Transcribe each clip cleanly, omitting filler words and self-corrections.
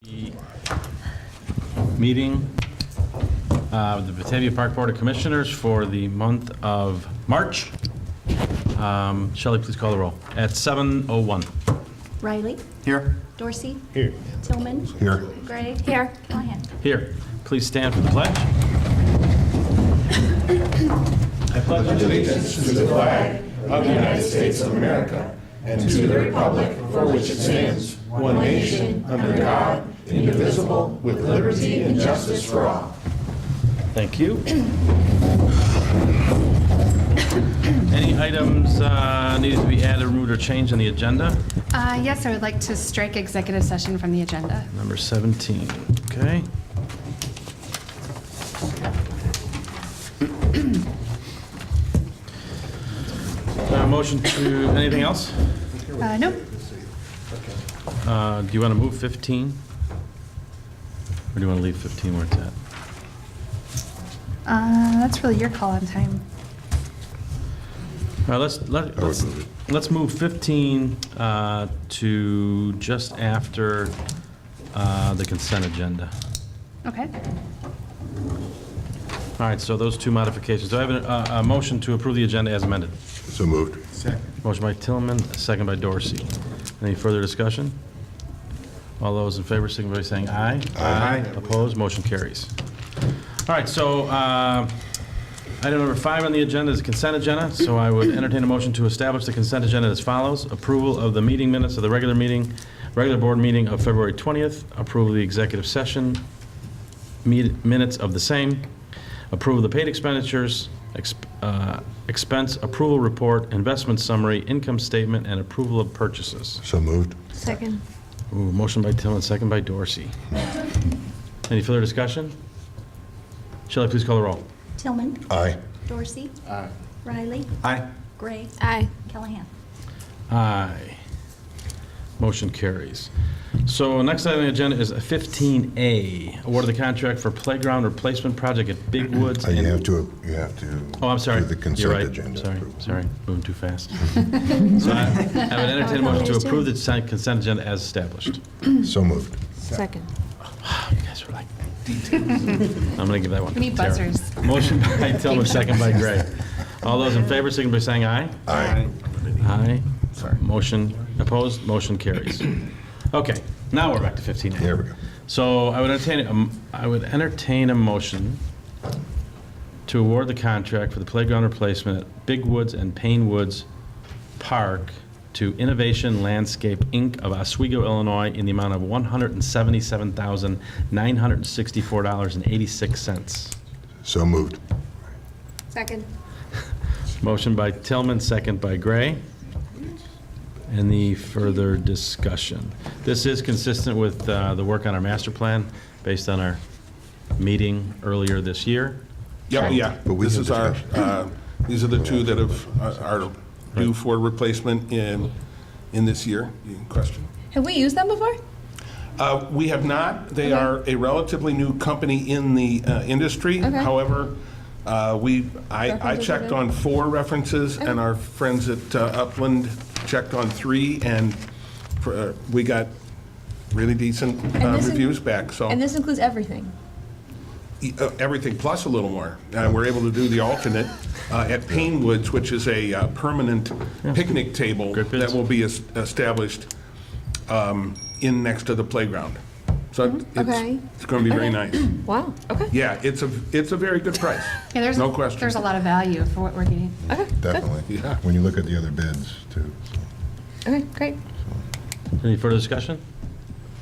The meeting of the Batavia Park Board of Commissioners for the month of March. Shelley, please call the roll. At 7:01. Riley. Here. Dorsey. Here. Tillman. Here. Gray. Here. Callahan. Here. Please stand for the pledge. I pledge allegiance to the flag of the United States of America and to the republic for which it stands, one nation, under God, indivisible, with liberty and justice for all. Thank you. Any items needed to be added, removed, or changed on the agenda? Yes, I would like to strike executive session from the agenda. Number 17, okay. Motion to, anything else? Nope. Do you want to move 15? Or do you want to leave 15 where it's at? That's really your call on time. All right, let's move 15 to just after the consent agenda. Okay. All right, so those two modifications. Do I have a motion to approve the agenda as amended? So moved. Second. Motion by Tillman, second by Dorsey. Any further discussion? All those in favor, signify by saying aye. Aye. Opposed, motion carries. All right, so item number 5 on the agenda is the consent agenda. So I would entertain a motion to establish the consent agenda as follows. Approval of the meeting minutes of the regular board meeting of February 20th. Approval of the executive session minutes of the same. Approval of the paid expenditures, expense approval report, investment summary, income statement, and approval of purchases. So moved. Second. Ooh, motion by Tillman, second by Dorsey. Any further discussion? Shelley, please call the roll. Tillman. Aye. Dorsey. Aye. Riley. Aye. Gray. Aye. Callahan. Aye. Motion carries. So next item on the agenda is 15A, award of the contract for playground replacement project at Big Woods. You have to. Oh, I'm sorry. Do the You're consent right. agenda. Sorry, moving too fast. So I would entertain a motion to approve the consent agenda as established. So moved. Second. You guys are like details. I'm going to give that one. We need to Tara. buzzers. Motion by Tillman, second by Gray. All those in favor, signify by saying aye. Aye. Aye. Sorry. Motion opposed, motion carries. Okay, now we're back to 15A. There we go. So I would entertain a motion to award the contract for the playground replacement at Big Woods and Payne Woods Park to Innovation Landscape, Inc. of Oswego, Illinois, in the amount of $177,964.86. So moved. Second. Motion by Tillman, second by Gray. Any further discussion? This is consistent with the work on our master plan based on our meeting earlier this year. Yep, yeah. But we This have is our, discussion. these are the two that are due for replacement in this year. Question? Have we used them before? We have not. They are a relatively new company in the industry. Okay. However, I References checked are on 4 references, and our friends at Upland checked on 3, and we got really decent reviews back. So And this includes everything? everything plus a little more. We're able to do the alternate at Payne Woods, which is a permanent picnic table Great bids. that will be established in next to the playground. So Okay. it's going to be very nice. Wow, okay. Yeah, it's a very good price. Yeah, there's No question. There's a lot of value for what we're getting. Okay, good. Definitely. Yeah. When you look at the other bids, too. Okay, great. Any further discussion?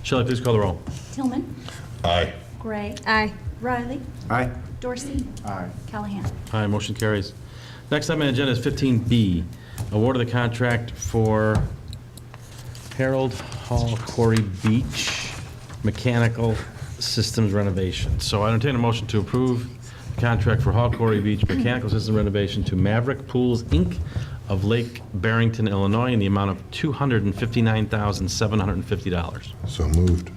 Shelley, please call the roll. Tillman. Aye. Gray. Aye. Riley. Aye. Dorsey. Aye. Callahan. Aye, motion carries. Next item on the agenda is 15B, award of the contract for Harold Hall Quarry Beach mechanical systems renovation. So I entertain a motion to approve the contract for Hall Quarry Beach mechanical system renovation to Maverick Pools, Inc. of Lake Barrington, Illinois, in the amount of $259,750. So moved.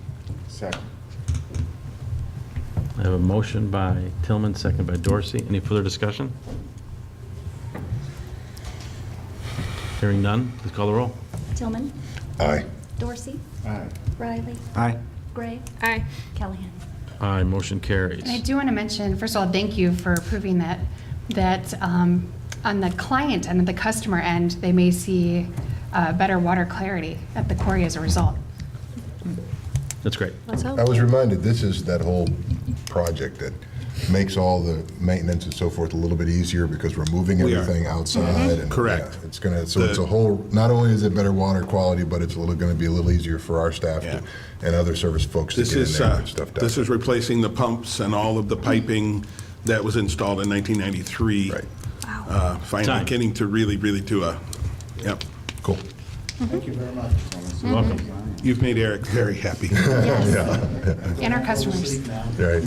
Second. I have a motion by Tillman, second by Dorsey. Any further discussion? Hearing none, please call the roll. Tillman. Aye. Dorsey. Aye. Riley. Aye. Gray. Aye. Callahan. Aye, motion carries. And I do want to mention, first of all, thank you for approving that on the client and the customer end, they may see better water clarity at the quarry as a result. That's great. Let's hope. I was reminded, this is that whole project that makes all the maintenance and so forth a little bit easier because we're moving We are. everything outside. And, Correct. yeah, it's gonna, so it's a whole, not only is it better water quality, but it's gonna be a little easier for our staff Yeah. and other service folks to This get in is, there and get stuff done. this is replacing the pumps and all of the piping that was installed in 1993. Right. Finally Time. getting to really do a, yep. Cool. Thank you very much. You're welcome. You've made Eric very happy. Yes. And our customers. Right.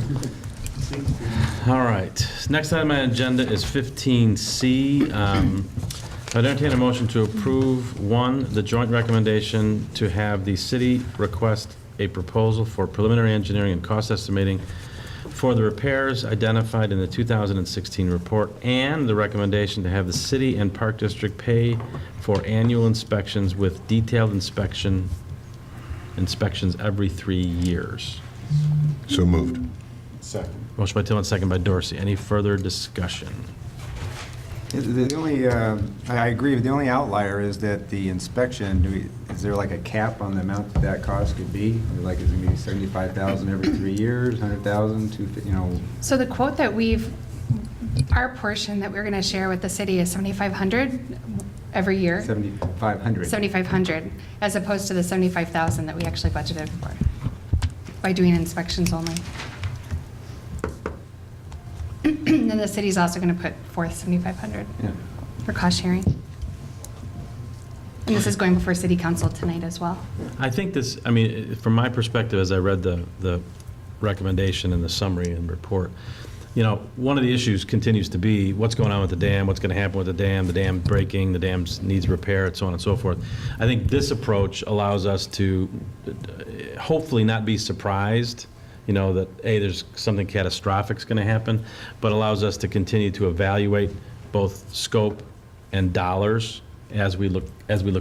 All right. Next item on the agenda is 15C. I'd entertain a motion to approve, one, the joint recommendation to have the city request a proposal for preliminary engineering and cost estimating for the repairs identified in the 2016 report, and the recommendation to have the city and Park District pay for annual inspections with detailed inspections every 3 years. So moved. Second. Motion by Tillman, second by Dorsey. Any further discussion? The only, I agree, the only outlier is that the inspection, is there like a cap on the amount that cost could be? Like, is it gonna be 75,000 every 3 years, 100,000, 250, you know? So the quote that our portion that we're going to share with the city is 7,500 every year. 7,500. 7,500, as opposed to the 75,000 that we actually budgeted for by doing inspections only. And then the city's also going to put forth 7,500 Yeah. for cost sharing. And this is going before city council tonight as well. I think this, I mean, from my perspective, as I read the recommendation and the summary and report, you know, one of the issues continues to be what's going on with the dam, what's going to happen with the dam breaking, the dam needs repair, and so on and so forth. I think this approach allows us to hopefully not be surprised, you know, that, A, there's something catastrophic going to happen, but allows us to continue to evaluate both scope and dollars as we look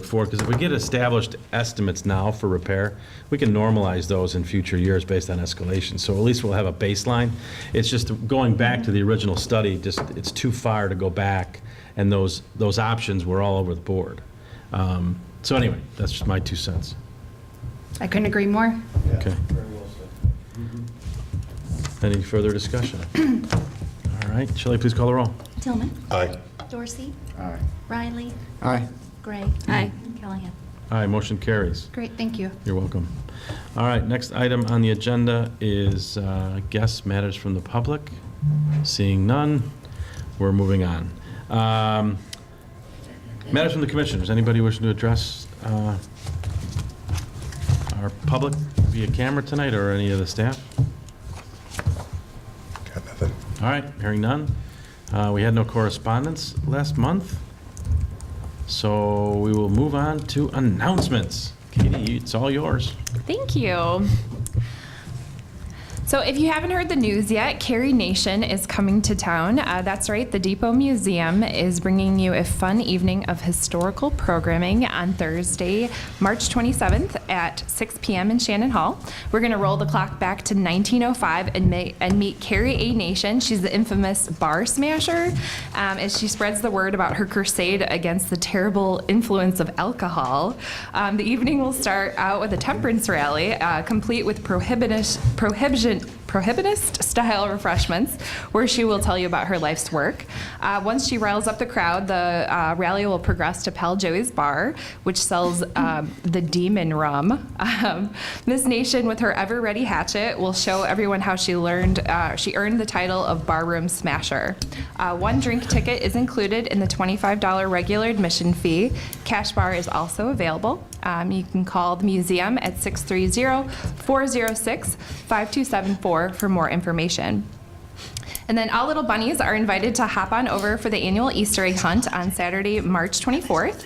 forward. Because if we get established estimates now for repair, we can normalize those in future years based on escalation. So at least we'll have a baseline. It's just going back to the original study, just it's too far to go back, and those options were all over the board. So anyway, that's just my 2 cents. I couldn't agree more. Okay. Very well said. Any further discussion? All right, Shelley, please call the roll. Tillman. Aye. Dorsey. Aye. Riley. Aye. Gray. Aye. Callahan. Aye, motion carries. Great, thank you. You're welcome. All right, next item on the agenda is guest matters from the public. Seeing none, we're moving on. Matters from the commissioners. Anybody wishing to address our public via camera tonight, or any of the staff? Got nothing. All right, hearing none. We had no correspondence last month, so we will move on to announcements. Katie, it's all yours. Thank you. So if you haven't heard the news yet, Carrie Nation is coming to town. That's right, the Depot Museum is bringing you a fun evening of historical programming on Thursday, March 27th at 6 p.m. in Shannon Hall. We're going to roll the clock back to 1905 and meet Carrie A. Nation. She's the infamous bar smasher, as she spreads the word about her crusade against the terrible influence of alcohol. The evening will start out with a temperance rally, complete with prohibitionist-style refreshments, where she will tell you about her life's work. Once she riles up the crowd, the rally will progress to Pal Joey's Bar, which sells the Demon Rum. Miss Nation, with her ever-ready hatchet, will show everyone how she earned the title of Barroom Smasher. One drink ticket is included in the $25 regular admission fee. Cash bar is also available. You can call the museum at 630-406-5274 for more information. And then all little bunnies are invited to hop on over for the annual Easter egg hunt on Saturday, March 24th.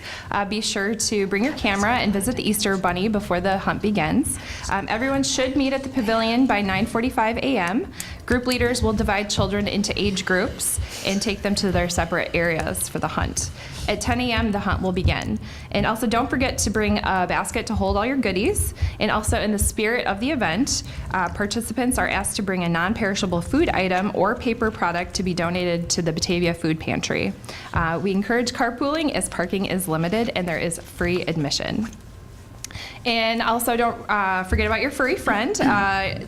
Be sure to bring your camera and visit the Easter bunny before the hunt begins. Everyone should meet at the pavilion by 9:45 a.m. Group leaders will divide children into age groups and take them to their separate areas for the hunt. At 10 a.m., the hunt will begin. And also, don't forget to bring a basket to hold all your goodies. And also, in the spirit of the event, participants are asked to bring a non-perishable food item or paper product to be donated to the Batavia Food Pantry. We encourage carpooling as parking is limited and there is free admission. And also, don't forget about your furry friend.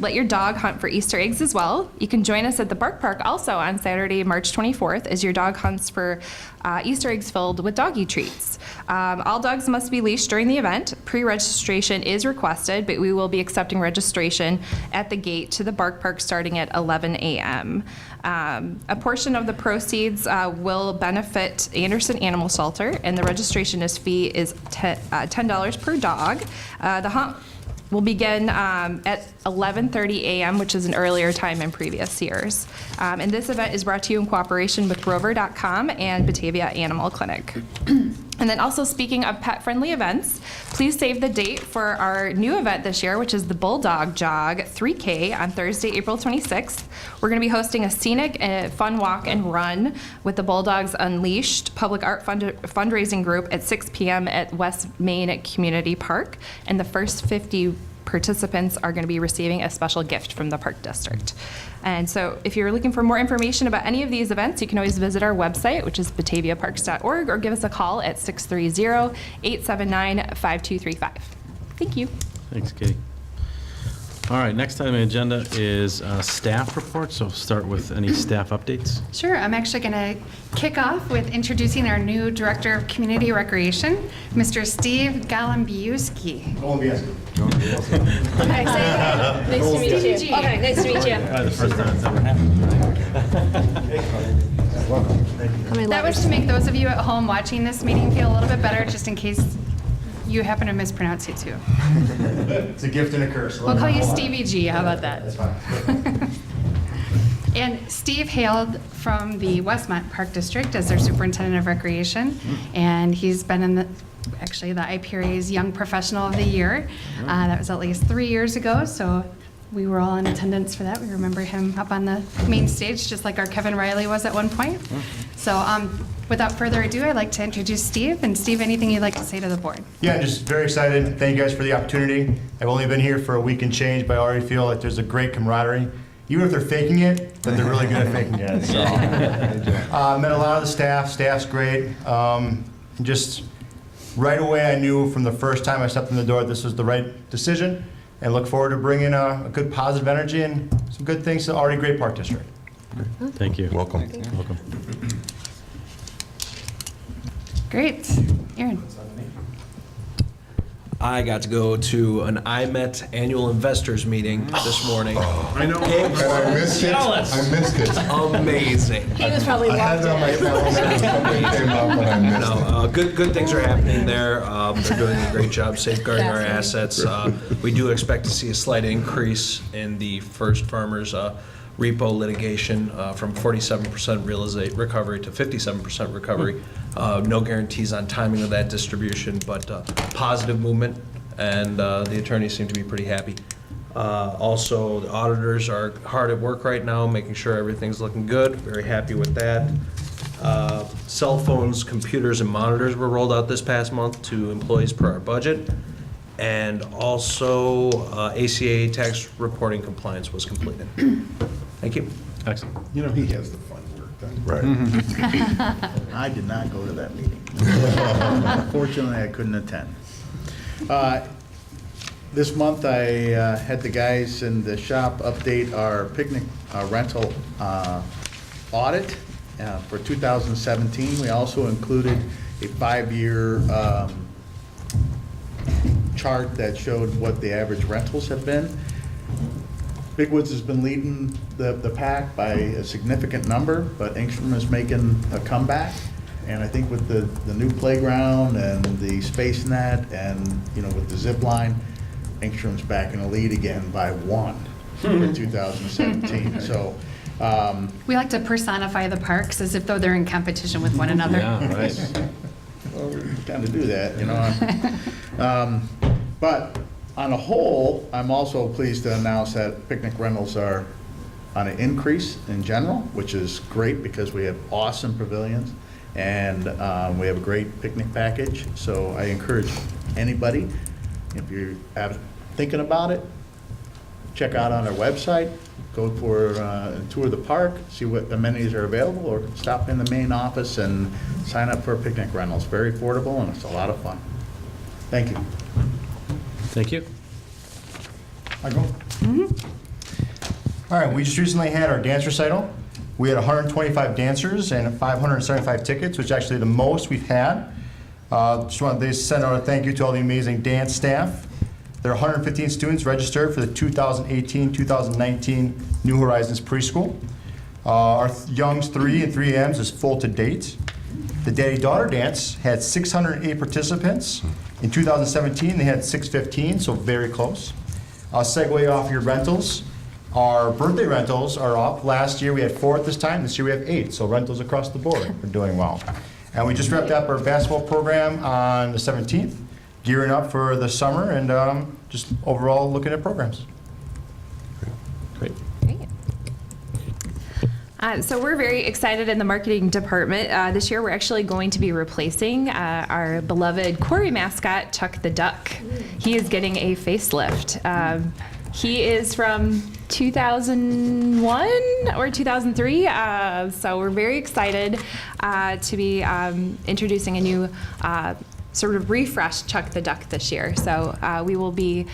Let your dog hunt for Easter eggs as well. You can join us at the Bark Park also on Saturday, March 24th, as your dog hunts for Easter eggs filled with doggy treats. All dogs must be leashed during the event. Pre-registration is requested, but we will be accepting registration at the gate to the Bark Park starting at 11 a.m. A portion of the proceeds will benefit Anderson Animal Shelter, and the registration fee is $10 per dog. The hunt will begin at 11:30 a.m., which is an earlier time in previous years. And this event is brought to you in cooperation with Rover.com and Batavia Animal Clinic. And then also, speaking of pet-friendly events, please save the date for our new event this year, which is the Bulldog Jog 3K on Thursday, April 26th. We're going to be hosting a scenic and fun walk and run with the Bulldogs Unleashed Public Art Fundraising Group at 6 p.m. at West Main Community Park. And the first 50 participants are going to be receiving a special gift from the Park District. And so if you're looking for more information about any of these events, you can always visit our website, which is bataviaparks.org, or give us a call at 630-879-5235. Thank you. Thanks, Katie. All right, next item on the agenda is staff reports. So we'll start with any staff updates. Sure, I'm actually going to kick off with introducing our new Director of Community Recreation, Mr. Steve Galambiewski. Okay, nice to meet you. G. Okay, nice to meet you. Probably the first time it's ever happened. That was to make those of you at home watching this meeting feel a little bit better, just in case you happen to mispronounce it too. It's a gift and a curse. We'll call you Stevie G, how about that? That's fine. And Steve hailed from the Westmont Park District as their Superintendent of Recreation, and he's been in the IPRA's Young Professional of the Year. That was at least 3 years ago, so we were all in attendance for that. We remember him up on the main stage, just like our Kevin Riley was at one point. So without further ado, I'd like to introduce Steve. And Steve, anything you'd like to say to the board? Yeah, just very excited. Thank you guys for the opportunity. I've only been here for a week and change, but I already feel like there's a great camaraderie. Even if they're faking it, but they're really good at faking it. So, met a lot of the staff. Staff's great. Just right away, I knew from the first time I stepped in the door this was the right decision, and look forward to bringing a good positive energy and some good things to the already great Park District. Thank you. Welcome. Welcome. Great. Aaron. I got to go to an IMET annual investors meeting this morning. I know. And I missed it. Jealous. I missed it. Amazing. He was probably I had locked it on my in. calendar. Something came up and I missed it. No, good things are happening there. They're doing a great job safeguarding our assets. We do expect to see a slight increase in the First Farmers repo litigation from 47% recovery to 57% recovery. No guarantees on timing of that distribution, but positive movement, and the attorneys seem to be pretty happy. Also, the auditors are hard at work right now, making sure everything's looking good. Very happy with that. Cell phones, computers, and monitors were rolled out this past month to employees per our budget. And also, ACA tax reporting compliance was completed. Thank you. Excellent. You know, he has the fun work done. Right. I did not go to that meeting. Unfortunately, I couldn't attend. This month, I had the guys in the shop update our picnic rental audit for 2017. We also included a 5-year chart that showed what the average rentals have been. Big Woods has been leading the pack by a significant number, but Engstrom is making a comeback. And I think with the new playground and the space net and, with the zip line, Engstrom's back in the lead again by 1 for 2017. So We like to personify the parks as if though they're in competition with one another. Yeah, right. well, we kind of do that, But on a whole, I'm also pleased to announce that picnic rentals are on an increase in general, which is great because we have awesome pavilions and we have a great picnic package. So I encourage anybody, if you're thinking about it, check out on our website, go for a tour of the park, see what amenities are available, or stop in the main office and sign up for a picnic rental. It's very affordable and it's a lot of fun. Thank you. Thank you. I go? All right, we just recently had our dance recital. We had 125 dancers and 575 tickets, which is actually the most we've had. Just wanted to send out a thank you to all the amazing dance staff. There are 115 students registered for the 2018-2019 New Horizons preschool. Our Young's 3 and 3Ms is full to date. The Daddy-Daughter Dance had 608 participants. In 2017, they had 615, so very close. I'll segue off your rentals. Our birthday rentals are up. Last year we had 4 at this time. This year we have 8, so rentals across the board are doing well. And we just wrapped up our basketball program on the 17th, gearing up for the summer and just overall looking at programs. Great. Great. So we're very excited in the marketing department. This year we're actually going to be replacing our beloved Quarry mascot, Chuck the Duck. He is getting a facelift. He is from 2001 or 2003, so we're very excited to be introducing a new sort of refreshed Chuck the Duck this year. So we will be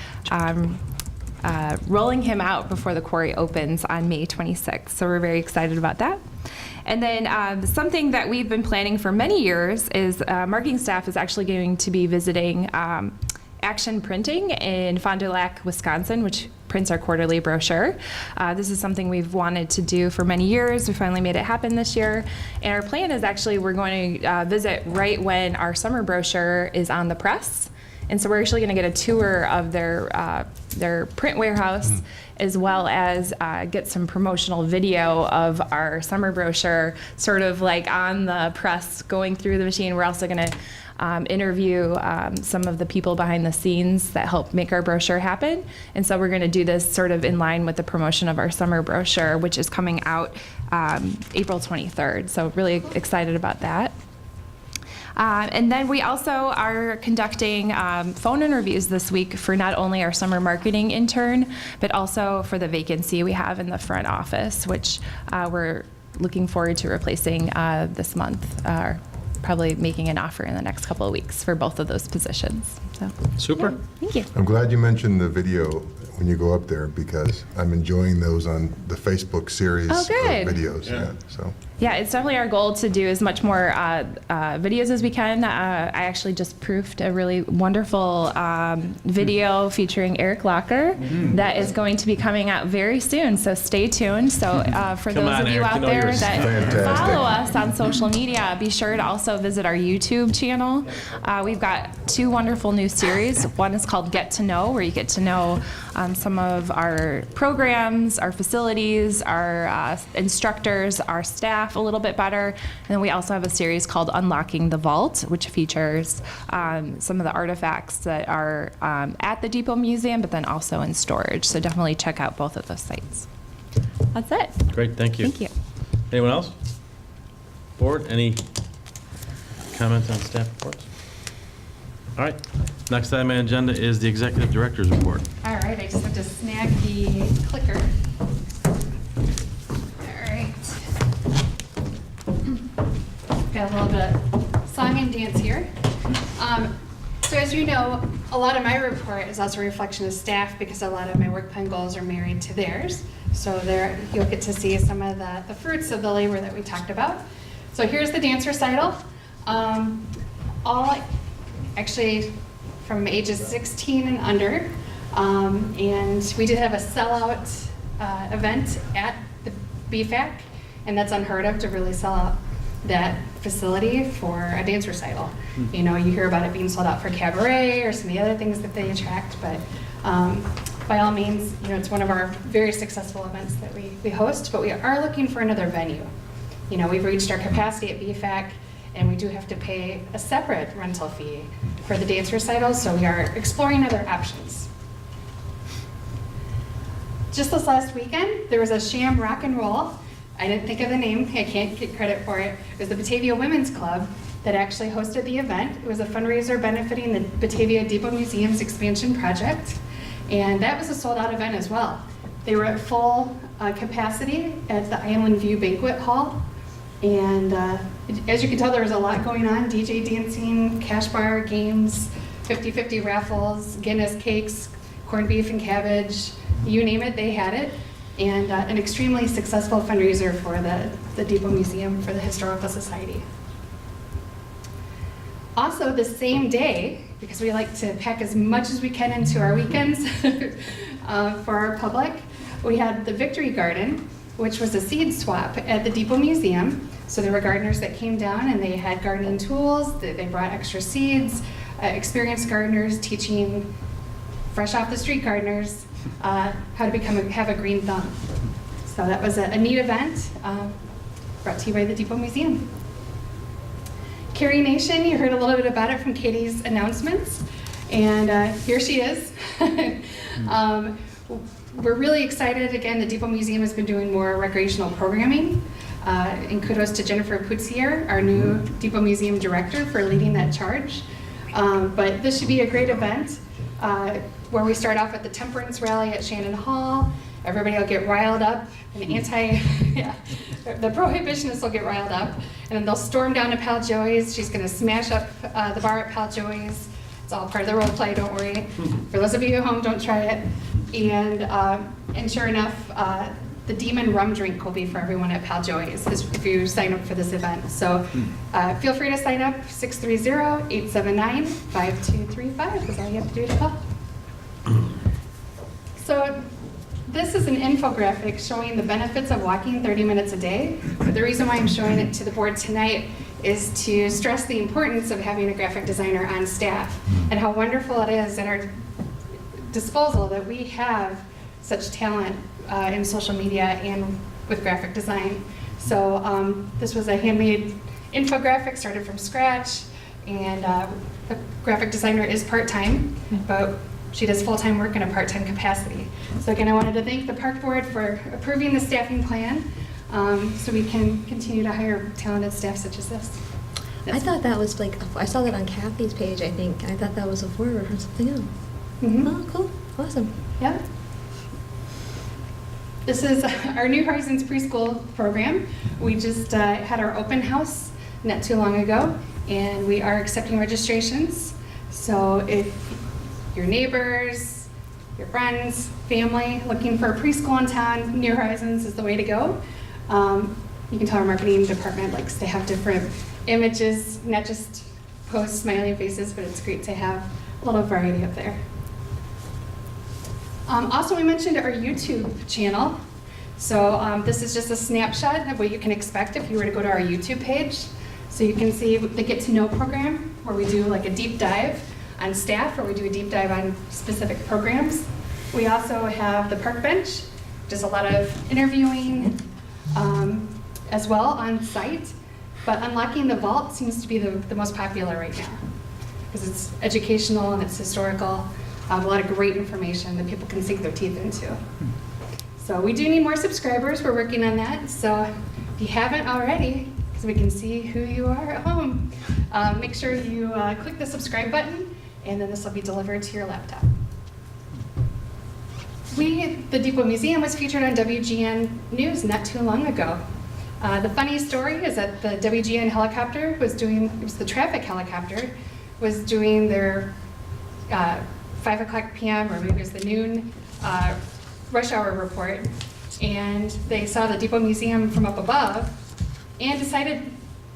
rolling him out before the quarry opens on May 26th. So we're very excited about that. And then something that we've been planning for many years is marketing staff is actually going to be visiting Action Printing in Fond du Lac, Wisconsin, which prints our quarterly brochure. This is something we've wanted to do for many years. We finally made it happen this year. And our plan is actually we're going to visit right when our summer brochure is on the press. And so we're actually going to get a tour of their print warehouse, as well as get some promotional video of our summer brochure, sort of like on the press going through the machine. We're also going to interview some of the people behind the scenes that help make our brochure happen. And so we're going to do this sort of in line with the promotion of our summer brochure, which is coming out April 23rd. So really excited about that. And then we also are conducting phone interviews this week for not only our summer marketing intern, but also for the vacancy we have in the front office, which we're looking forward to replacing this month, probably making an offer in the next couple of weeks for both of those positions. So, Super. yeah, thank you. I'm glad you mentioned the video when you go up there because I'm enjoying those on the Facebook series Oh, of videos. videos. Yeah. So. Yeah, it's definitely our goal to do as much more videos as we can. I actually just proofed a really wonderful video featuring Eric Locker that is going to be coming out very soon, so stay tuned. So for Come those on, of you Eric, out you know there you're that fantastic. follow us on social media, be sure to also visit our YouTube channel. We've got 2 wonderful new series. One is called Get to Know, where you get to know some of our programs, our facilities, our instructors, our staff a little bit better. And then we also have a series called Unlocking the Vault, which features some of the artifacts that are at the Depot Museum, but then also in storage. So definitely check out both of those sites. That's it. Great, thank you. Thank you. Anyone else? Board, any comments on staff reports? All right, next item on the agenda is the executive director's report. All right, I just have to snag the clicker. All right. Got a little bit of song and dance here. So as you know, a lot of my report is also a reflection of staff because a lot of my work plan goals are married to theirs. So there you'll get to see some of the fruits of the labor that we talked about. So here's the dance recital. All actually from ages 16 and under. And we did have a sellout event at the BFAC, and that's unheard of to really sell out that facility for a dance recital. You know, you hear about it being sold out for cabaret or some of the other things that they attract, but by all means, you know, it's one of our very successful events that we host, but we are looking for another venue. You know, we've reached our capacity at BFAC, and we do have to pay a separate rental fee for the dance recitals, so we are exploring other options. just this last weekend, there was a sham rock and roll. I didn't think of the name, I can't get credit for it. It was the Batavia Women's Club that actually hosted the event. It was a fundraiser benefiting the Batavia Depot Museum's expansion project. And that was a sold-out event as well. They were at full capacity at the Island View Banquet Hall. And as you can tell, there was a lot going on. DJ dancing, cash bar, games, 50-50 raffles, Guinness cakes, corned beef and cabbage, you name it, they had it. And an extremely successful fundraiser for the Depot Museum for the Historical Society. Also, the same day, because we like to pack as much as we can into our weekends for our public, we had the Victory Garden, which was a seed swap at the Depot Museum. So there were gardeners that came down and they had gardening tools, they brought extra seeds, experienced gardeners teaching fresh off the street gardeners how to have a green thumb. So that was a neat event brought to you by the Depot Museum. Carrie Nation, you heard a little bit about it from Katie's announcements, and here she is. We're really excited. Again, the Depot Museum has been doing more recreational programming, and kudos to Jennifer Putsier, our new Depot Museum director, for leading that charge. But this should be a great event where we start off at the Temperance Rally at Shannon Hall. Everybody will get riled up, and the prohibitionists will get riled up, and then they'll storm down to Pal Joey's. She's going to smash up the bar at Pal Joey's. It's all part of the role play, don't worry. For those of you at home, don't try it. And sure enough, the Demon Rum Drink will be for everyone at Pal Joey's if you sign up for this event. So feel free to sign up. 630-879-5235 is all you have to do to call. So this is an infographic showing the benefits of walking 30 minutes a day. But the reason why I'm showing it to the board tonight is to stress the importance of having a graphic designer on staff and how wonderful it is at our disposal that we have such talent in social media and with graphic design. So this was a handmade infographic, started from scratch, and the graphic designer is part-time, but she does full-time work in a part-time capacity. So again, I wanted to thank the park board for approving the staffing plan so we can continue to hire talented staff such as this. I thought that was like, I saw that on Kathy's page, I think. I thought that was a forward from something else. Mm-hmm. Oh, cool. Awesome. Yeah. This is our New Horizons preschool program. We just had our open house not too long ago, and we are accepting registrations. So if your neighbors, your friends, family looking for a preschool in town, New Horizons is the way to go. You can tell our marketing department likes to have different images, not just post smiley faces, but it's great to have a little variety up there. Also, we mentioned our YouTube channel. So this is just a snapshot of what you can expect if you were to go to our YouTube page. So you can see the Get to Know program, where we do like a deep dive on staff, or we do a deep dive on specific programs. We also have the Park Bench, just a lot of interviewing as well on site. But Unlocking the Vault seems to be the most popular right now, because it's educational and it's historical. A lot of great information that people can sink their teeth into. So we do need more subscribers. We're working on that. So if you haven't already, because we can see who you are at home, make sure you click the subscribe button, and then this will be delivered to your laptop. The Depot Museum was featured on WGN News not too long ago. The funny story is that the WGN helicopter was the traffic helicopter, was doing their 5 o'clock p.m. or maybe it was the noon rush hour report, and they saw the Depot Museum from up above and decided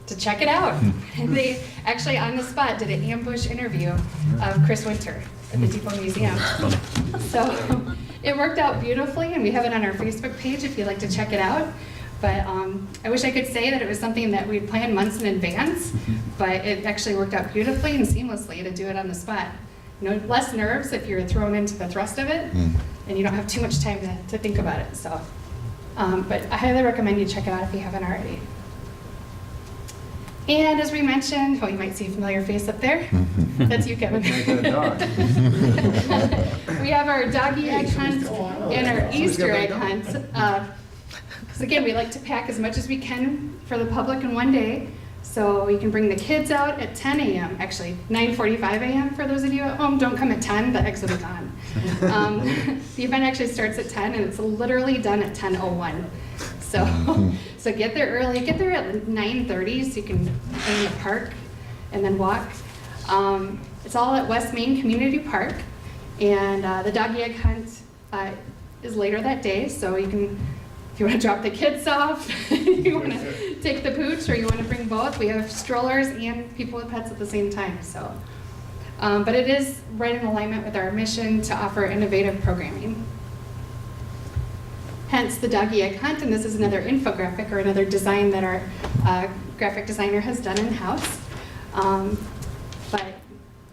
to check it out. And they actually on the spot did an ambush interview of Chris Winter at the Depot Museum. So it worked out beautifully, and we have it on our Facebook page if you'd like to check it out. But I wish I could say that it was something that we'd planned months in advance, but it actually worked out beautifully and seamlessly to do it on the spot. Less nerves if you're thrown into the thrust of it, and you don't have too much time to think about it. So, but I highly recommend you check it out if you haven't already. And as we mentioned, oh, you might see a familiar face up there. That's you, Kevin. We have our doggy egg hunt and our Easter egg hunt. Because again, we like to pack as much as we can for the public in one day. So you can bring the kids out at 10 a.m., actually 9:45 a.m. for those of you at home. Don't come at 10, the eggs will be gone. The event actually starts at 10 and it's literally done at 10:01. So get there early, get there at 9:30 so you can play in the park and then walk. It's all at West Main Community Park, and the doggy egg hunt is later that day, so you can, if you want to drop the kids off, you want to take the pooch, or you want to bring both. We have strollers and people with pets at the same time. So, but it is right in alignment with our mission to offer innovative programming. Hence the doggy egg hunt, and this is another infographic or another design that our graphic designer has done in-house. But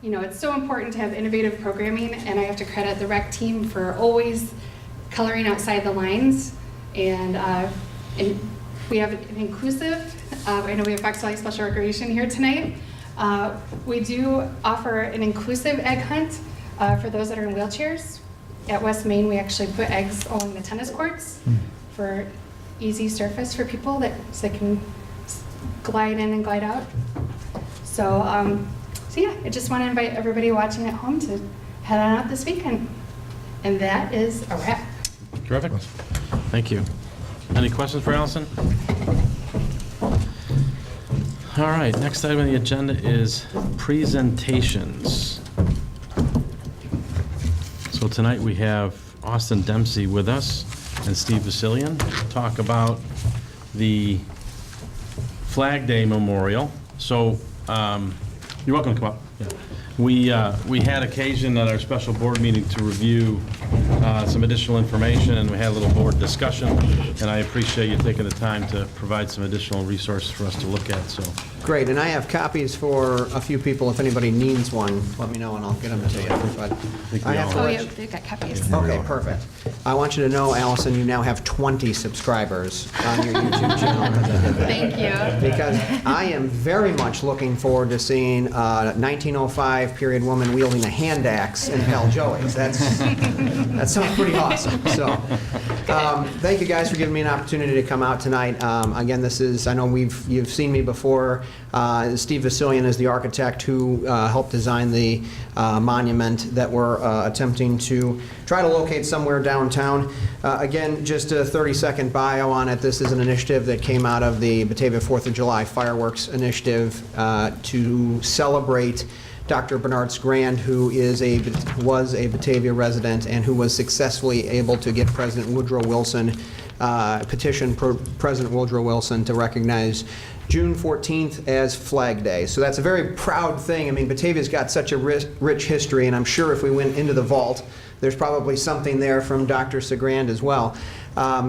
you know, it's so important to have innovative programming, and I have to credit the rec team for always coloring outside the lines. And we have an inclusive, I know we have Fox Valley Special Recreation here tonight. We do offer an inclusive egg hunt for those that are in wheelchairs. At West Main, we actually put eggs along the tennis courts for easy surface for people so they can glide in and glide out. So, so yeah, I just want to invite everybody watching at home to head on out this weekend. And that is a wrap. Terrific. Thank you. Any questions for Allison? All right, next item on the agenda is presentations. So tonight we have Austin Dempsey with us and Steve Vasilian to talk about the Flag Day Memorial. So you're welcome to come up. Yeah. We had occasion at our special board meeting to review some additional information, and we had a little board discussion, and I appreciate you taking the time to provide some additional resources for us to look at. So great, and I have copies for a few people. If anybody needs one, let me know and I'll get them to you. But I have to Oh, let yeah, you- they've got copies. Okay, perfect. I want you to know, Allison, you now have 20 subscribers on your YouTube channel. Thank you. Because I am very much looking forward to seeing a 1905 period woman wielding a hand axe in Pal Joey's. That sounds pretty awesome. So, thank you guys for giving me an opportunity to come out tonight. Again, this is, I know you've seen me before. Steve Vasilian is the architect who helped design the monument that we're attempting to try to locate somewhere downtown. Again, just a 30-second bio on it. This is an initiative that came out of the Batavia 4th of July Fireworks Initiative to celebrate Dr. Bernard Scrand, who was a Batavia resident and who was successfully able to get President Woodrow Wilson, petition President Woodrow Wilson to recognize June 14th as Flag Day. So that's a very proud thing. I mean, Batavia's got such a rich history, and I'm sure if we went into the vault, there's probably something there from Dr. Scrand as well.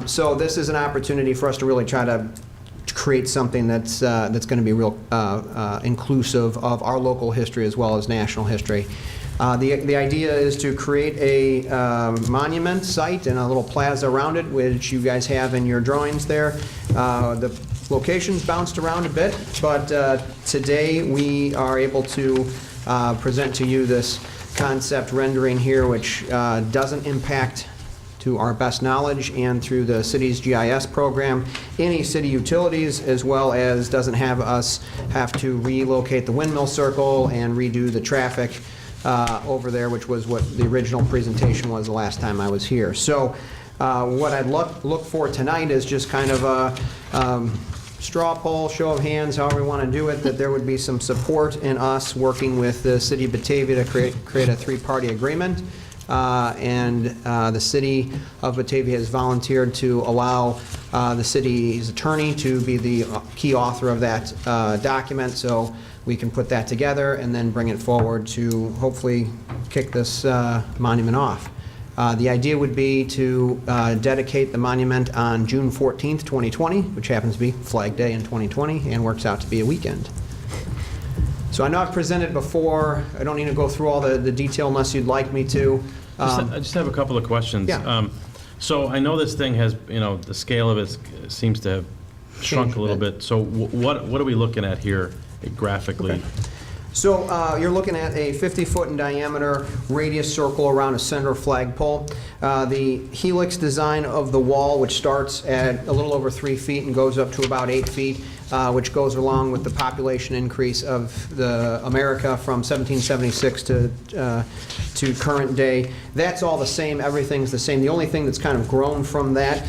So this is an opportunity for us to really try to create something that's going to be real inclusive of our local history as well as national history. The idea is to create a monument site and a little plaza around it, which you guys have in your drawings there. The location's bounced around a bit, but today we are able to present to you this concept rendering here, which doesn't impact, to our best knowledge and through the city's GIS program, any city utilities, as well as doesn't have us have to relocate the windmill circle and redo the traffic over there, which was what the original presentation was the last time I was here. So what I'd look for tonight is just kind of a straw poll, show of hands, however we want to do it, that there would be some support in us working with the city of Batavia to create a three-party agreement. And the city of Batavia has volunteered to allow the city's attorney to be the key author of that document, so we can put that together and then bring it forward to hopefully kick this monument off. The idea would be to dedicate the monument on June 14th, 2020, which happens to be Flag Day in 2020 and works out to be a weekend. So I know I've presented before. I don't need to go through all the detail unless you'd like me to. I just have a couple of questions. Yeah. So I know this thing has, the scale of it seems to have shrunk a little bit. So what are we looking at here graphically? Okay. So you're looking at a 50-foot in diameter radius circle around a center flagpole. The helix design of the wall, which starts at a little over 3 feet and goes up to about 8 feet, which goes along with the population increase of the America from 1776 to current day. That's all the same. Everything's the same. The only thing that's kind of grown from that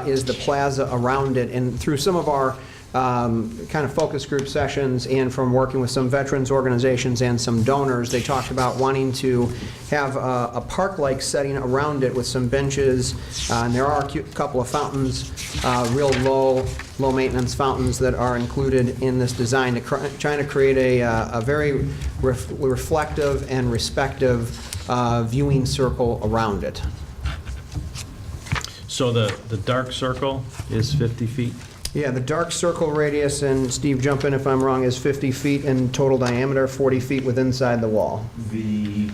is the plaza around it. And through some of our kind of focus group sessions and from working with some veterans organizations and some donors, they talked about wanting to have a park-like setting around it with some benches, and there are a couple of fountains, real low-maintenance fountains that are included in this design, trying to create a very reflective and respective viewing circle around it. So the dark circle is 50 feet? Yeah, the dark circle radius, and Steve, jump in if I'm wrong, is 50 feet in total diameter, 40 feet with inside the wall. The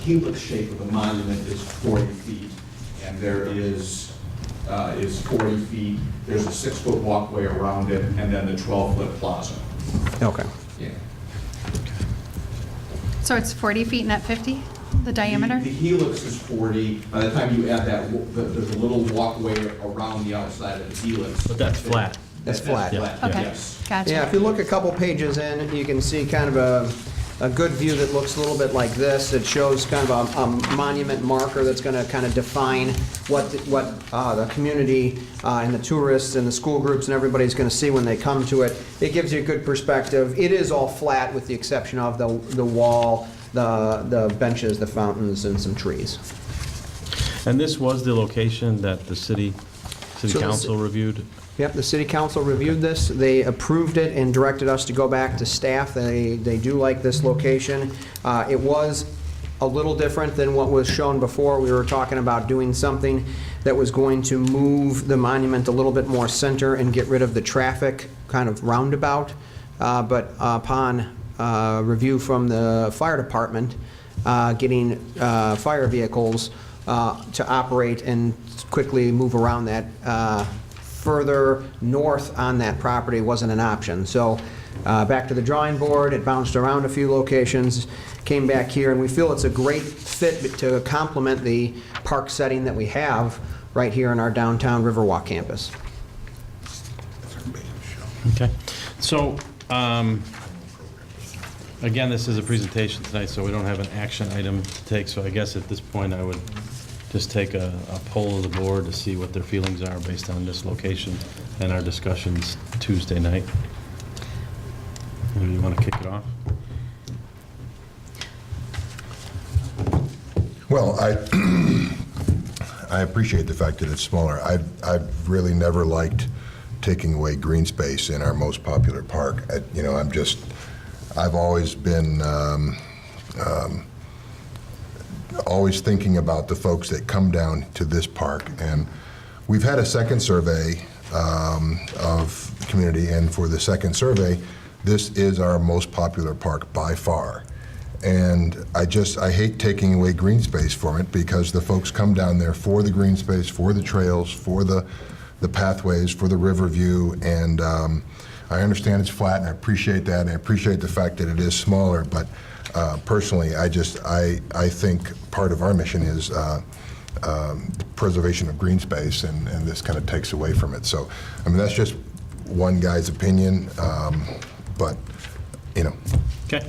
helix shape of the monument is 40 feet, and there is 40 feet. There's a 6-foot walkway around it, and then the 12-foot plaza. Okay. Yeah. So it's 40 feet, not 50, the diameter? The helix is 40. By the time you add that, there's a little walkway around the outside of the helix. But that's flat. That's flat. Okay, Yes. gotcha. Yeah, if you look a couple pages in, you can see kind of a good view that looks a little bit like this. It shows kind of a monument marker that's going to kind of define what the community and the tourists and the school groups and everybody's going to see when they come to it. It gives you a good perspective. It is all flat with the exception of the wall, the benches, the fountains, and some trees. And this was the location that the city So council reviewed? Yep, the city council reviewed this. They approved it and directed us to go back to staff. They do like this location. It was a little different than what was shown before. We were talking about doing something that was going to move the monument a little bit more center and get rid of the traffic kind of roundabout. But upon review from the fire department, getting fire vehicles to operate and quickly move around that further north on that property wasn't an option. So back to the drawing board, it bounced around a few locations, came back here, and we feel it's a great fit to complement the park setting that we have right here in our downtown Riverwalk campus. Okay. So, again, this is a presentation tonight, so we don't have an action item to take. So I guess at this point, I would just take a poll of the board to see what their feelings are based on this location and our discussions Tuesday night. You want to kick it off? Well, I appreciate the fact that it's smaller. I've really never liked taking away green space in our most popular park. I've always been always thinking about the folks that come down to this park. And we've had a second survey of the community, and for the second survey, this is our most popular park by far. And I hate taking away green space from it, because the folks come down there for the green space, for the trails, for the pathways, for the river view, and I understand it's flat, and I appreciate that, and I appreciate the fact that it is smaller, but personally, I think part of our mission is preservation of green space, and this kind of takes away from it. So, I mean, that's just one guy's opinion, but, you know. Okay.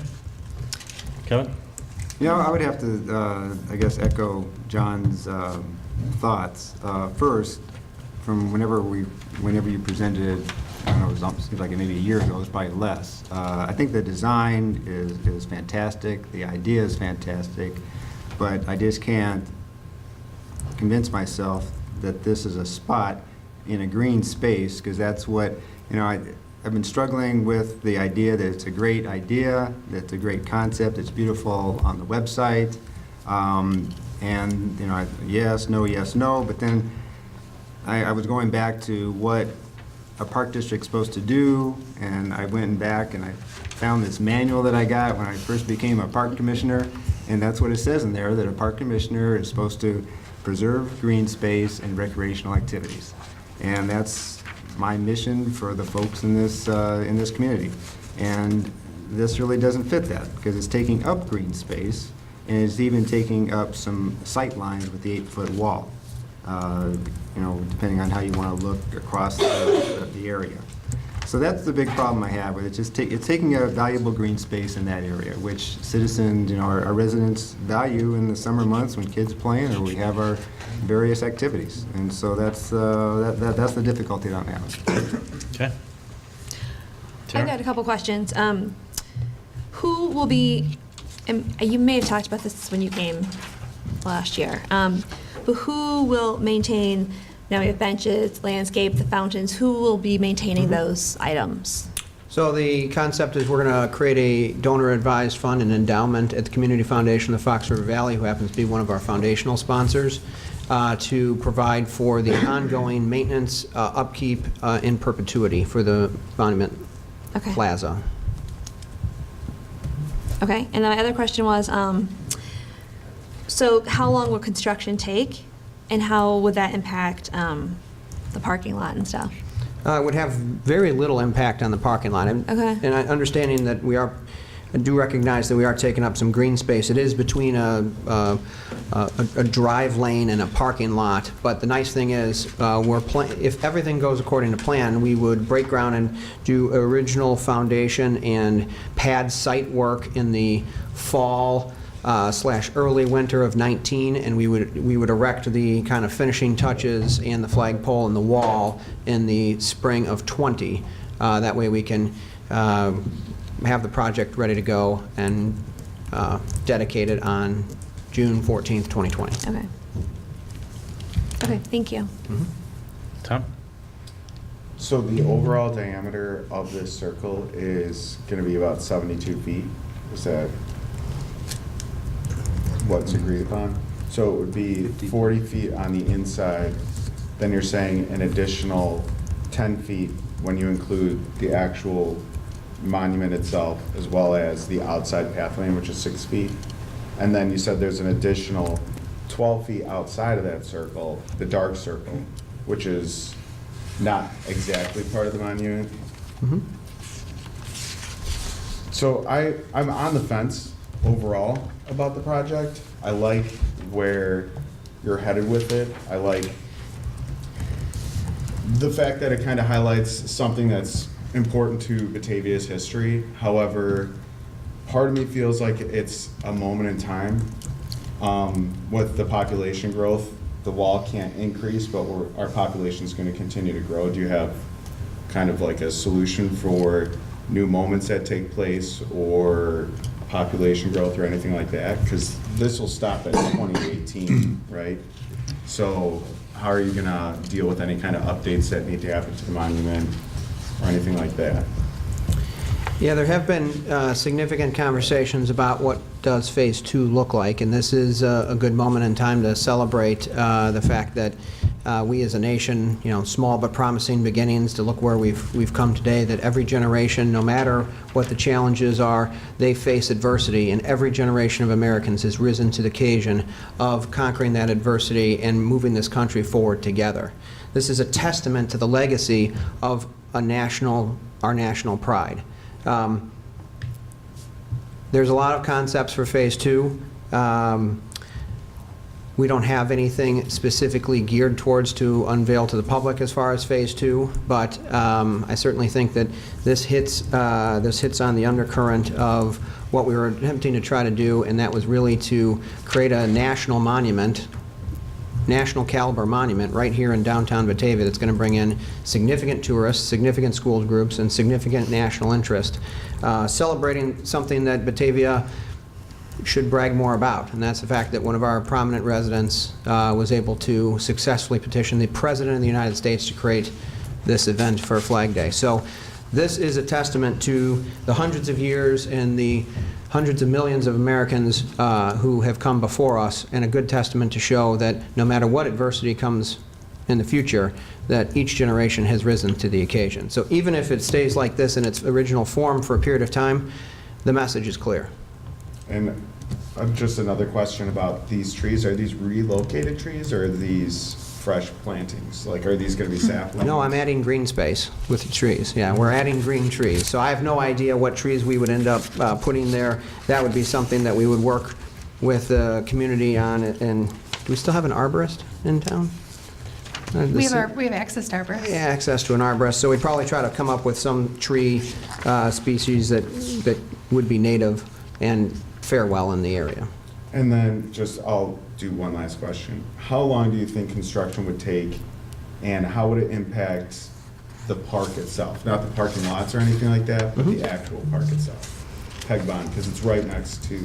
Kevin? You know, I would have to, I guess, echo John's thoughts. First, from whenever you presented it, I don't know, it seems like maybe a year ago, it was probably less. I think the design is fantastic, the idea is fantastic, but I just can't convince myself that this is a spot in a green space, because that's what, I've been struggling with the idea that it's a great idea, that it's a great concept, it's beautiful on the website, and, yes, no, but then I was going back to what a park district's supposed to do, and I went back and I found this manual that I got when I first became a park commissioner, and that's what it says in there, that a park commissioner is supposed to preserve green space and recreational activities. And that's my mission for the folks in this community. And this really doesn't fit that, because it's taking up green space, and it's even taking up some sight lines with the 8-foot wall, depending on how you want to look across the area. So that's the big problem I have with it. It's taking a valuable green space in that area, which citizens, our residents value in the summer months when kids playing or we have our various activities. And so that's the difficulty that I'm having. Okay. I got a couple questions. Who will be, and you may have talked about this when you came last year, but who will maintain, now we have benches, landscape, the fountains, who will be maintaining those items? So the concept is we're going to create a donor-advised fund and endowment at the Community Foundation of the Fox River Valley, who happens to be one of our foundational sponsors, to provide for the ongoing maintenance, upkeep in perpetuity for the Monument Okay. Plaza. Okay, and my other question was, so how long will construction take, and how would that impact the parking lot and stuff? It would have very little impact on the parking lot. Okay. And understanding that I do recognize that we are taking up some green space. It is between a drive lane and a parking lot, but the nice thing is, if everything goes according to plan, we would break ground and do original foundation and pad site work in the fall / early winter of 19, and we would erect the kind of finishing touches and the flagpole and the wall in the spring of 20. That way we can have the project ready to go and dedicated on June 14th, 2020. Okay. Okay, thank you. Tom? So the overall diameter of this circle is going to be about 72 feet. Is that what's agreed upon? So it would be 40 feet on the inside. Then you're saying an additional 10 feet when you include the actual monument itself, as well as the outside path lane, which is 6 feet. And then you said there's an additional 12 feet outside of that circle, the dark circle, which is not exactly part of the monument. Mm-hmm. So I'm on the fence overall about the project. I like where you're headed with it. I like the fact that it kind of highlights something that's important to Batavia's history. However, part of me feels like it's a moment in time. With the population growth, the wall can't increase, but our population is going to continue to grow. Do you have kind of like a solution for new moments that take place or population growth or anything like that? Because this will stop at 2018, right? So how are you going to deal with any kind of updates that need to happen to the monument or anything like that? Yeah, there have been significant conversations about what does Phase 2 look like, and this is a good moment in time to celebrate the fact that we as a nation, small but promising beginnings to look where we've come today, that every generation, no matter what the challenges are, they face adversity, and every generation of Americans has risen to the occasion of conquering that adversity and moving this country forward together. This is a testament to the legacy of our national pride. There's a lot of concepts for Phase 2. We don't have anything specifically geared towards to unveil to the public as far as Phase 2, but I certainly think that this hits on the undercurrent of what we were attempting to try to do, and that was really to create a national monument, national caliber monument right here in downtown Batavia that's going to bring in significant tourists, significant school groups, and significant national interest, celebrating something that Batavia should brag more about, and that's the fact that one of our prominent residents was able to successfully petition the President of the United States to create this event for Flag Day. So this is a testament to the hundreds of years and the hundreds of millions of Americans who have come before us, and a good testament to show that no matter what adversity comes in the future, that each generation has risen to the occasion. So even if it stays like this in its original form for a period of time, the message is clear. And just another question about these trees. Are these relocated trees or are these fresh plantings? Like, are these going to be saplings? No, I'm adding green space with the trees. Yeah, we're adding green trees. So I have no idea what trees we would end up putting there. That would be something that we would work with the community on. And do we still have an arborist in town? We have access to arborists. Yeah, access to an arborist. So we'd probably try to come up with some tree species that would be native and fare well in the area. And then I'll do one last question. How long do you think construction would take, and how would it impact the park itself? Not the parking lots or anything like that, but the actual park itself, Peg Bond, because it's right next to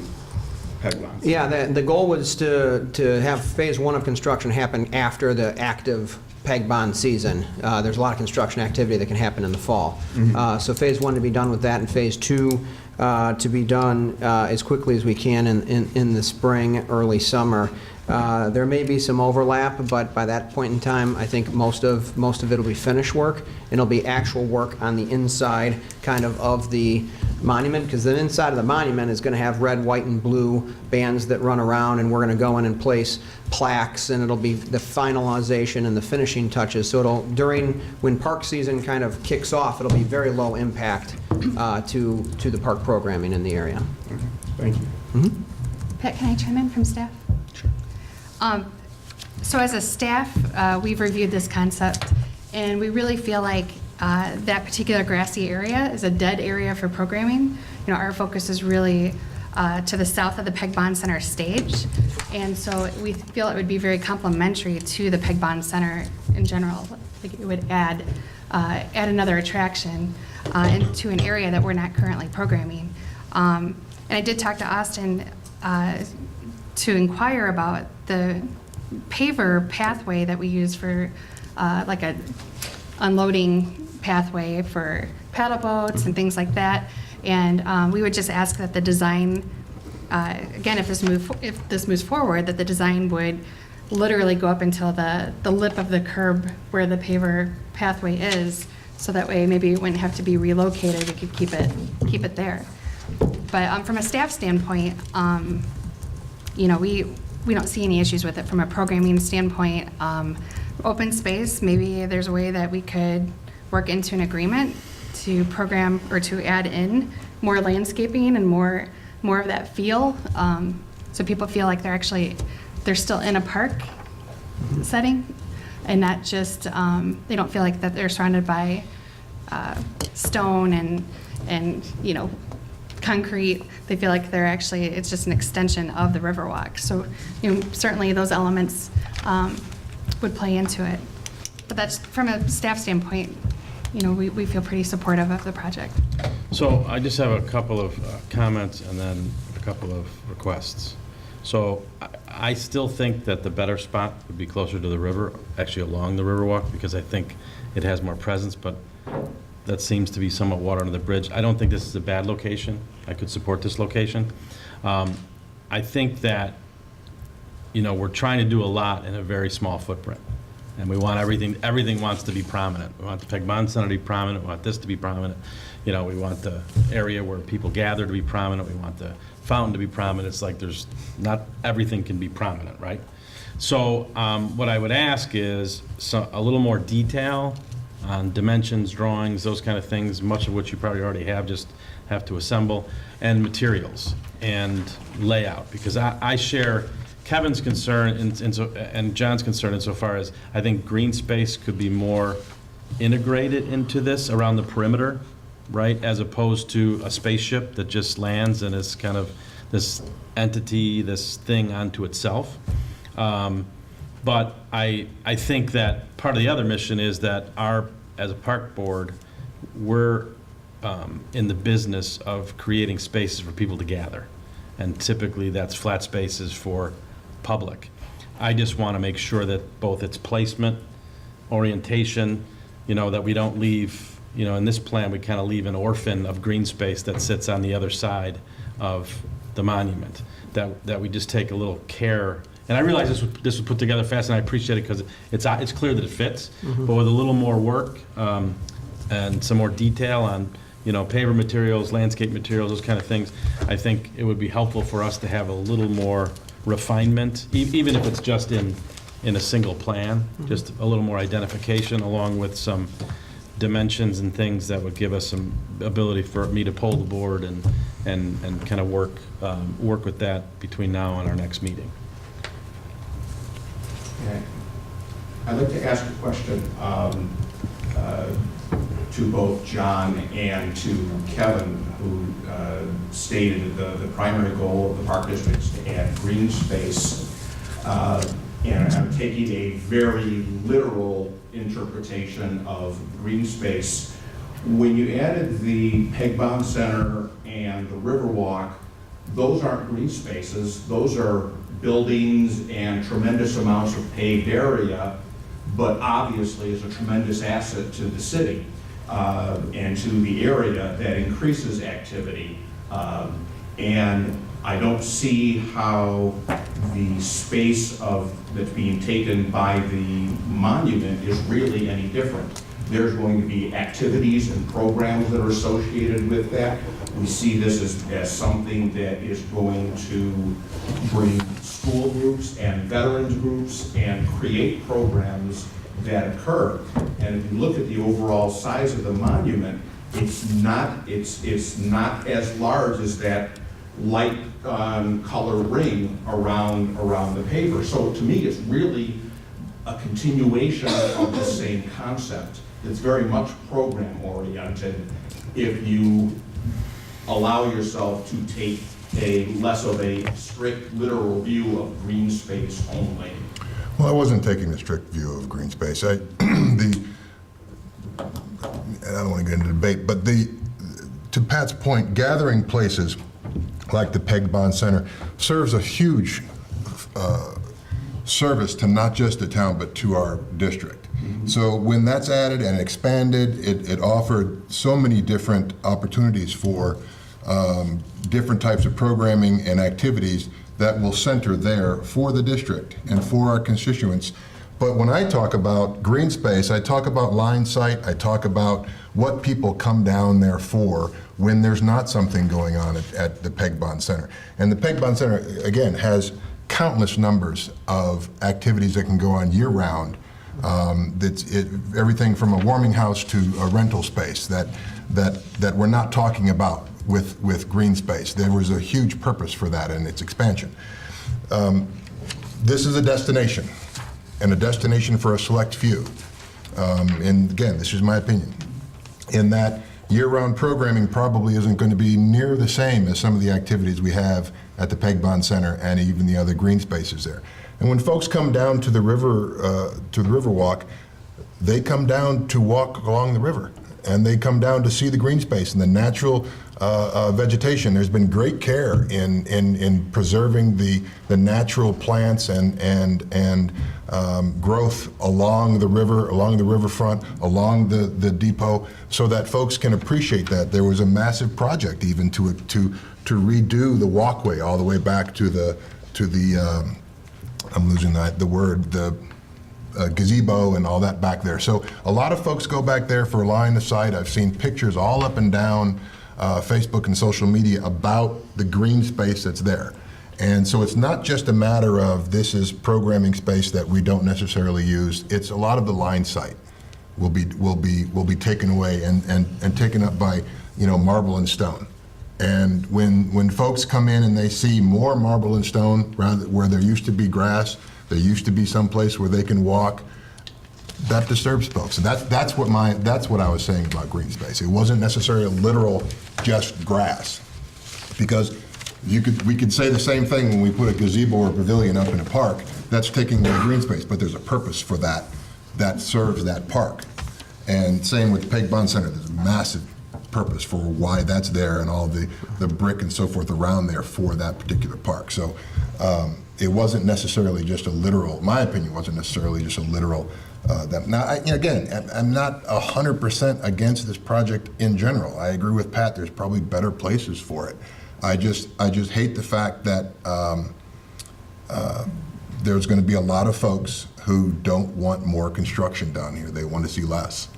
Peg Bond. Yeah, the goal was to have phase 1 of construction happen after the active Peg Bond season. There's a lot of construction activity that can happen in the fall. So phase 1 to be done with that, and phase 2 to be done as quickly as we can in the spring, early summer. There may be some overlap, but by that point in time, I think most of it will be finish work, and it'll be actual work on the inside kind of the monument, because the inside of the monument is going to have red, white, and blue bands that run around, and we're going to go in and place plaques, and it'll be the finalization and the finishing touches. So when park season kind of kicks off, it'll be very low impact to the park programming in the area. Thank you. Pat, can I chime in from staff? Sure. So as a staff, we've reviewed this concept, and we really feel like that particular grassy area is a dead area for programming. You know, our focus is really to the south of the Peg Bond Center stage, and so we feel it would be very complementary to the Peg Bond Center in general. Like, it would add another attraction into an area that we're not currently programming. And I did talk to Austin to inquire about the paver pathway that we use for like a unloading pathway for paddle boats and things like that. And we would just ask that the design, again, if this moves forward, that the design would literally go up until the lip of the curb where the paver pathway is, so that way maybe it wouldn't have to be relocated. We could keep it there. But from a staff standpoint, you know, we don't see any issues with it from a programming standpoint. Open space, maybe there's a way that we could work into an agreement to program or to add in more landscaping and more of that feel, so people feel like they're still in a park setting, and not just they don't feel like that they're surrounded by stone and you know, concrete. They feel like it's just an extension of the Riverwalk. So, you know, certainly those elements would play into it. But that's, from a staff standpoint, you know, we feel pretty supportive of the project. So I just have a couple of comments and then a couple of requests. So I still think that the better spot would be closer to the river, actually along the Riverwalk, because I think it has more presence, but that seems to be somewhat water under the bridge. I don't think this is a bad location. I could support this location. I think that, you know, we're trying to do a lot in a very small footprint. And we want everything wants to be prominent. We want the Peg Bond Center to be prominent. We want this to be prominent. You know, we want the area where people gather to be prominent. We want the fountain to be prominent. It's like not everything can be prominent, right? So what I would ask is a little more detail on dimensions, drawings, those kind of things, much of which you probably already just have to assemble, and materials and layout, because I share Kevin's concern and John's concern insofar as I think green space could be more integrated into this around the perimeter, right, as opposed to a spaceship that just lands and is kind of this entity, this thing unto itself. But I think that part of the other mission is that as a park board, we're in the business of creating spaces for people to gather. And typically that's flat spaces for public. I just want to make sure that both its placement, orientation, you know, that we don't leave, you know, in this plan, we kind of leave an orphan of green space that sits on the other side of the monument, that we just take a little care. And I realize this was put together fast, and I appreciate it because it's clear that it fits, but with a little more work and some more detail on, you know, paver materials, landscape materials, those kind of things, I think it would be helpful for us to have a little more refinement, even if it's just in in a single plan, just a little more identification along with some dimensions and things that would give us some ability for me to poll the board and kind of work with that between now and our next meeting. Okay. I'd like to ask a question to both John and to Kevin, who stated the primary goal of the Park District is to add green space. And I'm taking a very literal interpretation of green space. When you added the Peg-Bound Center and the Riverwalk, those aren't green spaces. Those are buildings and tremendous amounts of paved area, but obviously is a tremendous asset to the city and to the area that increases activity. And I don't see how the space that's being taken by the monument is really any different. There's going to be activities and programs that are associated with that. We see this as something that is going to bring school groups and veterans groups and create programs that occur. And if you look at the overall size of the monument, it's not as large as that light color ring around the paver. So to me, it's really a continuation of the same concept. It's very much program oriented if you allow yourself to take a less of a strict literal view of green space only. Well, I wasn't taking a strict view of green space. And I don't want to get into debate, but to Pat's point, gathering places like the Peg-Bound Center serves a huge service to not just the town, but to our district. So when that's added and expanded, it offered so many different opportunities for different types of programming and activities that will center there for the district and for our constituents. But when I talk about green space, I talk about line sight, I talk about what people come down there for when there's not something going on at the Peg-Bound Center. And the Peg-Bound Center, again, has countless numbers of activities that can go on year-round. Everything from a warming house to a rental space that we're not talking about with green space. There was a huge purpose for that and its expansion. This is a destination, and a destination for a select few. And again, this is my opinion, in that year-round programming probably isn't going to be near the same as some of the activities we have at the Peg-Bound Center and even the other green spaces there. And when folks come down to the Riverwalk, they come down to walk along the river, and they come down to see the green space and the natural vegetation. There's been great care in preserving the natural plants and growth along the river, along the riverfront, along the depot, so that folks can appreciate that. There was a massive project even to redo the walkway all the way back to the I'm losing the word, the gazebo and all that back there. So a lot of folks go back there for line of sight. I've seen pictures all up and down Facebook and social media about the green space that's there. And so it's not just a matter of this is programming space that we don't necessarily use. It's a lot of the line sight will be taken away and taken up by, marble and stone. And when folks come in and they see more marble and stone rather where there used to be grass, there used to be some place where they can walk, that disturbs folks. And that's what I was saying about green space. It wasn't necessarily a literal just grass, because we could say the same thing when we put a gazebo or a pavilion up in a park. That's taking their green space, but there's a purpose for that serves that park. And same with Peg-Bound Center. There's a massive purpose for why that's there and all the brick and so forth around there for that particular park. So it wasn't necessarily just a literal, my opinion wasn't necessarily just a literal now, again, I'm not 100% against this project in general. I agree with Pat, there's probably better places for it. I just hate the fact that there's going to be a lot of folks who don't want more construction done here. They want to see less.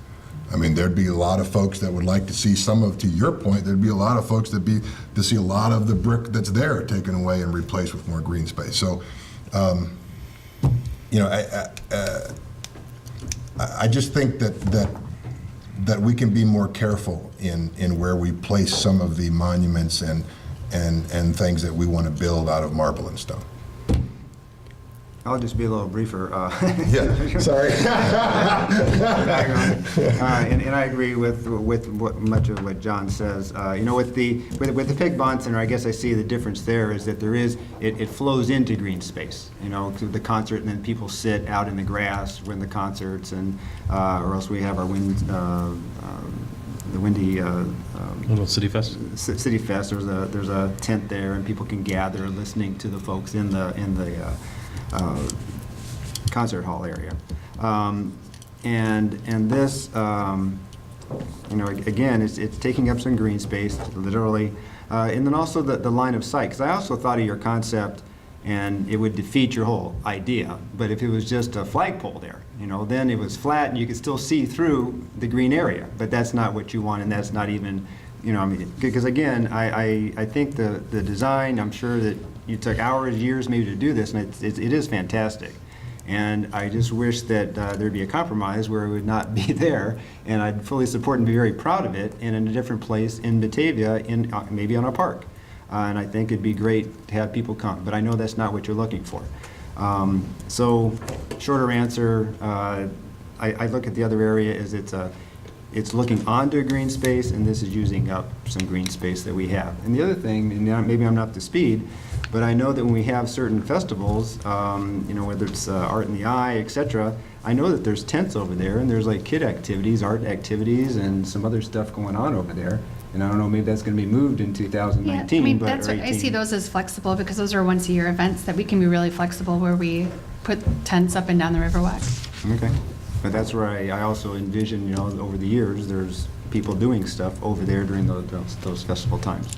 I mean, there'd be a lot of folks that would like to see to your point, there'd be a lot of folks to see a lot of the brick that's there taken away and replaced with more green space. So you know, I just think that we can be more careful in where we place some of the monuments and things that we want to build out of marble and stone. I'll just be a little briefer. Yeah, sorry. And I agree with much of what John says. You know, with the Peg Bond Center, I guess I see the difference there is that it flows into green space. You know, to the concert, and then people sit out in the grass when the concerts, and or else we have our the Windy Little City Fest. City Fest. There's a tent there, and people can gather listening to the folks in the concert hall area. And this, you know, again, it's taking up some green space, literally. And then also the line of sight, because I also thought of your concept, and it would defeat your whole idea. But if it was just a flagpole there, you know, then it was flat and you could still see through the green area. But that's not what you want, and that's not even, you know, I mean, because again, I think the design, I'm sure that you took hours, years maybe to do this, and it is fantastic. And I just wish that there'd be a compromise where it would not be there, and I'd fully support and be very proud of it, and in a different place in Batavia, maybe on a park. And I think it'd be great to have people come, but I know that's not what you're looking for. So, shorter answer, I look at the other area as it's looking onto a green space, and this is using up some green space that we have. And the other thing, and maybe I'm not up to speed, but I know that when we have certain festivals, you know, whether it's Art in the Eye, etc., I know that there's tents over there, and there's like kid activities, art activities, and some other stuff going on over there. And I don't know, maybe that's going to be moved in 2019. Yeah, I mean, but, that's or what, I 18. see those as flexible because those are once-a-year events that we can be really flexible where we put tents up and down the Riverwalk. Okay. But that's where I also envision, you know, over the years, there's people doing stuff over there during those festival times.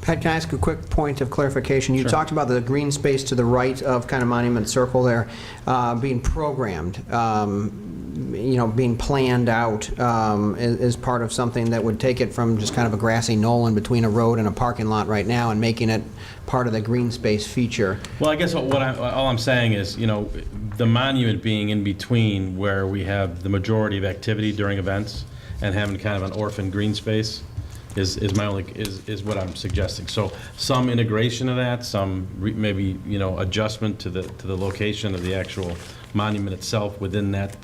Pat, can I ask a quick point of clarification? You Sure. talked about the green space to the right of kind of Monument Circle there being programmed, you know, being planned out as part of something that would take it from just kind of a grassy knoll in between a road and a parking lot right now and making it part of the green space feature. Well, I guess all I'm saying is, you know, the monument being in between where we have the majority of activity during events and having kind of an orphan green space is my only, is what I'm suggesting. So some integration of that, some maybe, you know, adjustment to the location of the actual monument itself within that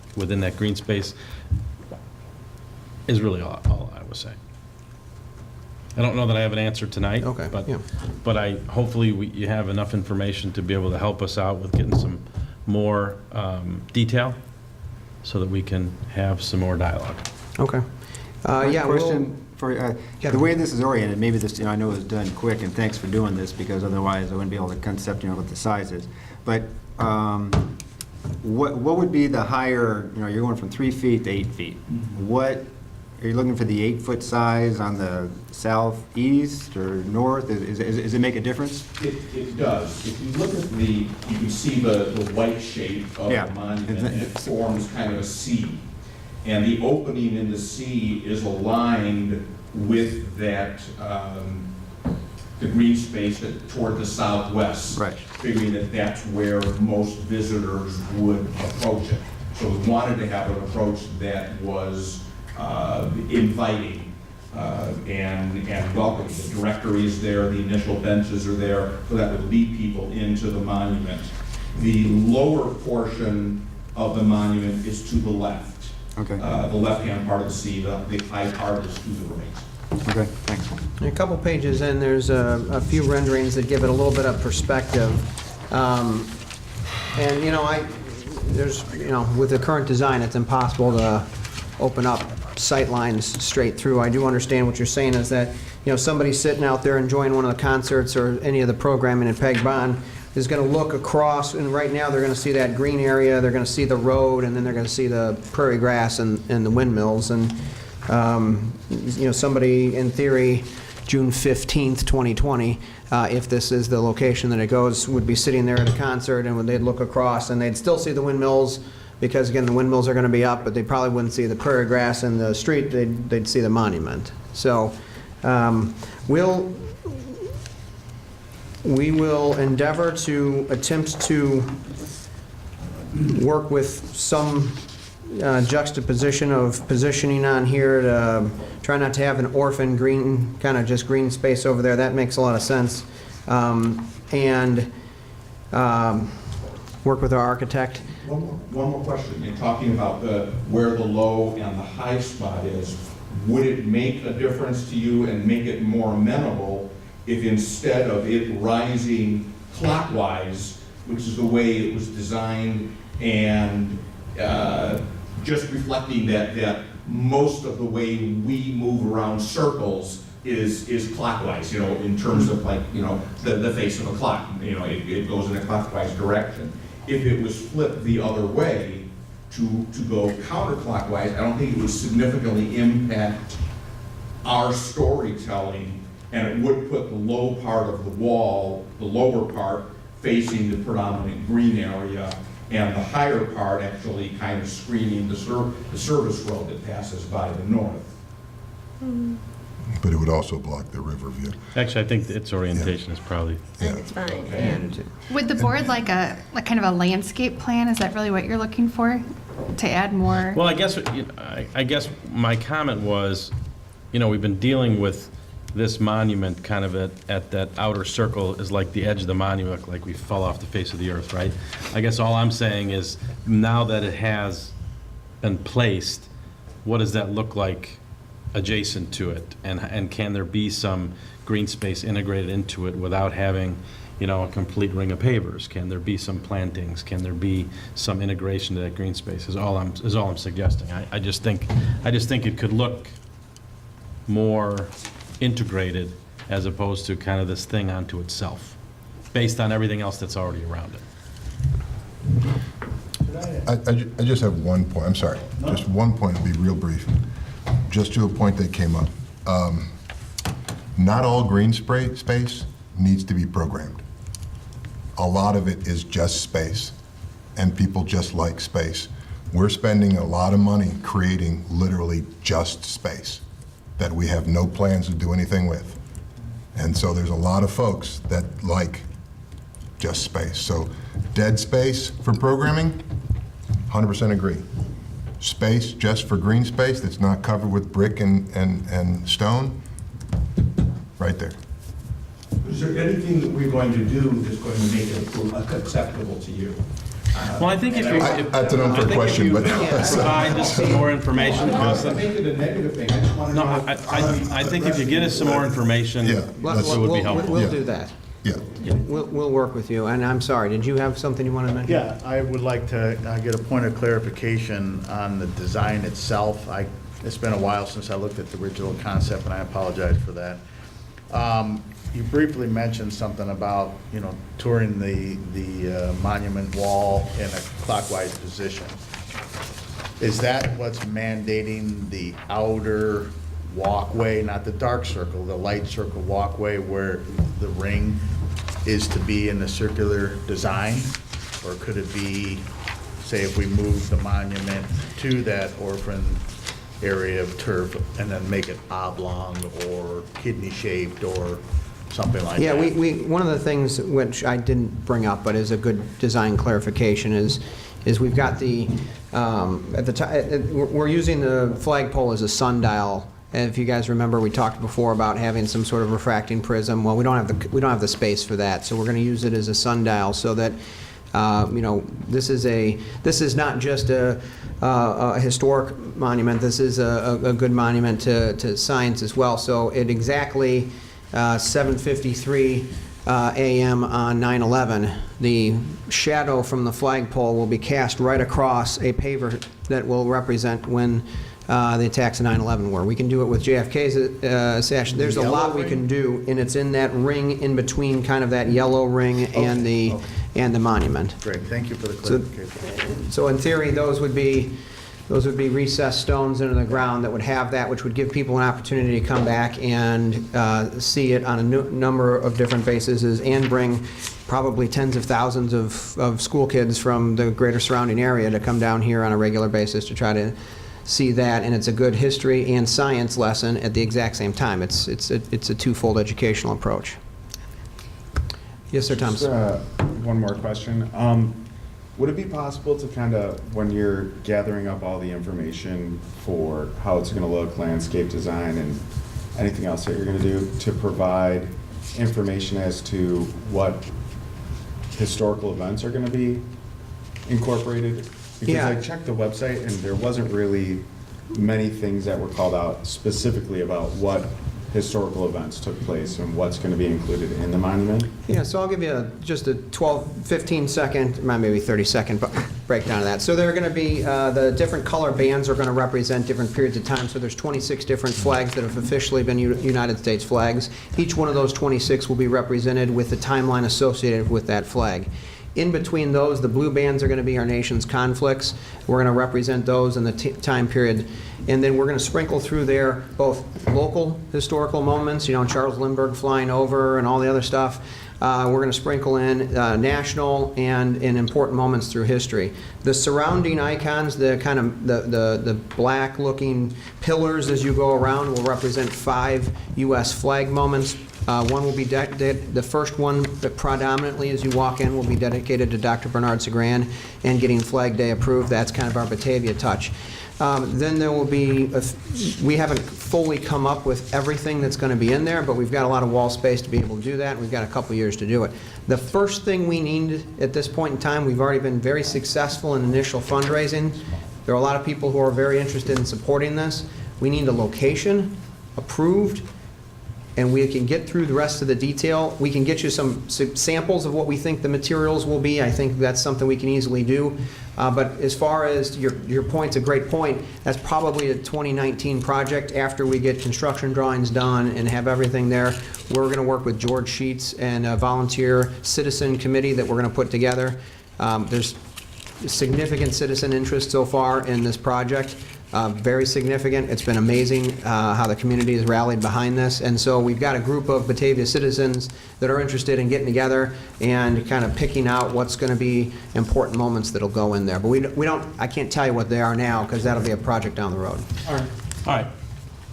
green space is really all I was saying. I don't know that I have an answer tonight. Okay, yeah. But hopefully you have enough information to be able to help us out with getting some more detail so that we can have some more dialogue. Okay. Yeah, Question for, the way this is oriented, maybe this, you know, I know it was done quick, and thanks for doing this, because otherwise I wouldn't be able to concept, you know, what the size is. But what would be the higher, you know, you're going from 3 feet to 8 feet. What, are you looking for the 8-foot size on the southeast or north? Does it make a difference? It does. If you look at you can see the white shape of Yeah. the monument, and it forms kind of a C. And the opening in the C is aligned with that, the green space toward the southwest. Right. Figuring that that's where most visitors would approach it. So we wanted to have an approach that was inviting and welcoming. The directory is there, the initial benches are there, so that would lead people into the monument. The lower portion of the monument is to the left. Okay. The left-hand part of the C, the high part is to the right. Okay, thanks. A couple pages in, there's a few renderings that give it a little bit of perspective. And, you know, there's, you know, with the current design, it's impossible to open up sight lines straight through. I do understand what you're saying is that, you know, somebody sitting out there enjoying one of the concerts or any of the programming at Peg Bond is going to look across, and right now they're going to see that green area, they're going to see the road, and then they're going to see the prairie grass and the windmills. And, you know, somebody, in theory, June 15th, 2020, if this is the location that it goes, would be sitting there at a concert, and they'd look across, and they'd still see the windmills, because, again, the windmills are going to be up, but they probably wouldn't see the prairie grass in the street, they'd see the monument. So we will endeavor to attempt to work with some juxtaposition of positioning on here to try not to have an orphan green, kind of just green space over there. That makes a lot of sense. And work with our architect. One more question. In talking about where the low and the high spot is, would it make a difference to you and make it more amenable if instead of it rising clockwise, which is the way it was designed, and just reflecting that most of the way we move around circles is clockwise, you know, in terms of like, you know, the face of a clock, you know, it goes in a clockwise direction. If it was flipped the other way to go counterclockwise, I don't think it would significantly impact our storytelling, and it would put the low part of the wall, the lower part, facing the predominant green area, and the higher part actually kind of screening the service road that passes by the north. But it would also block the river view. Actually, I think its orientation is probably... It's fine. And Would the board like kind of a landscape plan? Is that really what you're looking for? To add more? Well, I guess my comment was, you know, we've been dealing with this monument kind of at that outer circle is like the edge of the monument, like we fell off the face of the earth, right? I guess all I'm saying is, now that it has been placed, what does that look like adjacent to it? And can there be some green space integrated into it without having, you know, a complete ring of pavers? Can there be some plantings? Can there be some integration to that green space? Is all I'm suggesting. I just think it could look more integrated as opposed to kind of this thing onto itself, based on everything else that's already around it. I just have one point, I'm sorry, just one point, it'll be real brief. Just to a point that came up. Not all green space needs to be programmed. A lot of it is just space, and people just like space. We're spending a lot of money creating literally just space that we have no plans to do anything with. And so there's a lot of folks that like just space. So dead space for programming, 100% agree. Space just for green space that's not covered with brick and stone, right there. Is there anything that we're going to do that's going to make it acceptable to you? Well, I think if you... That's an unfair question, but... provide just some more information. I don't want to make it a negative thing, I just want to No, know... I think if you get us some more information, it would be helpful. We'll do that. Yeah. We'll work with you. And I'm sorry, did you have something you wanted to mention? Yeah, I would like to get a point of clarification on the design itself. It's been a while since I looked at the original concept, and I apologize for that. You briefly mentioned something about, you know, touring the monument wall in a clockwise position. Is that what's mandating the outer walkway, not the dark circle, the light circle walkway where the ring is to be in the circular design? Or could it be, say, if we move the monument to that orphan area of turf and then make it oblong or kidney-shaped or something like that? Yeah, one of the things which I didn't bring up, but is a good design clarification, is we've got the, at the time, we're using the flagpole as a sundial. And if you guys remember, we talked before about having some sort of refracting prism. Well, we don't have the space for that, so we're going to use it as a sundial so that, you know, this is not just a historic monument. This is a good monument to science as well. So at exactly 7:53 a.m. on 9/11, the shadow from the flagpole will be cast right across a paver that will represent when the attacks of 9/11 were. We can do it with JFK's assassination. There's a lot we can do, and it's in that ring in between, kind of that yellow ring and the monument. Great, thank you for the clarification. So in theory, those would be recessed stones into the ground that would have that, which would give people an opportunity to come back and see it on a number of different bases, and bring probably tens of thousands of school kids from the greater surrounding area to come down here on a regular basis to try to see that. And it's a good history and science lesson at the exact same time. It's a twofold educational approach. Yes, sir, Thomas. Just, one more question. would it be possible to kind of, when you're gathering up all the information for how it's going to look, landscape design, and anything else that you're going to do, to provide information as to what historical events are going to be incorporated? Because Yeah. I checked the website and there wasn't really many things that were called out specifically about what historical events took place and what's going to be included in the monument. Yeah, so I'll give you just a 12, 15 second, maybe 30 second breakdown of that. So there are going to be, the different color bands are going to represent different periods of time. So there's 26 different flags that have officially been United States flags. Each one of those 26 will be represented with the timeline associated with that flag. In between those, the blue bands are going to be our nation's conflicts. We're going to represent those in the time period. And then we're going to sprinkle through there both local historical moments, Charles Lindbergh flying over and all the other stuff. We're going to sprinkle in national and important moments through history. The surrounding icons, the kind of the black-looking pillars as you go around, will represent 5 U.S. flag moments. One will be the first one that predominantly as you walk in will be dedicated to Dr. Bernard Sagran and getting Flag Day approved. That's kind of our Batavia touch. Then there will be, we haven't fully come up with everything that's going to be in there, but we've got a lot of wall space to be able to do that, and we've got a couple years to do it. The first thing we need at this point in time, we've already been very successful in initial fundraising. There are a lot of people who are very interested in supporting this. We need a location approved, and we can get through the rest of the detail. We can get you some samples of what we think the materials will be. I think that's something we can easily do. But as far as your point's a great point, that's probably a 2019 project after we get construction drawings done and have everything there. We're going to work with George Sheets and a volunteer citizen committee that we're going to put together. There's significant citizen interest so far in this project. Very significant. It's been amazing how the community has rallied behind this. And so we've got a group of Batavia citizens that are interested in getting together and kind of picking out what's going to be important moments that'll go in there. But we don't, I can't tell you what they are now because that'll be a project down the road. All right.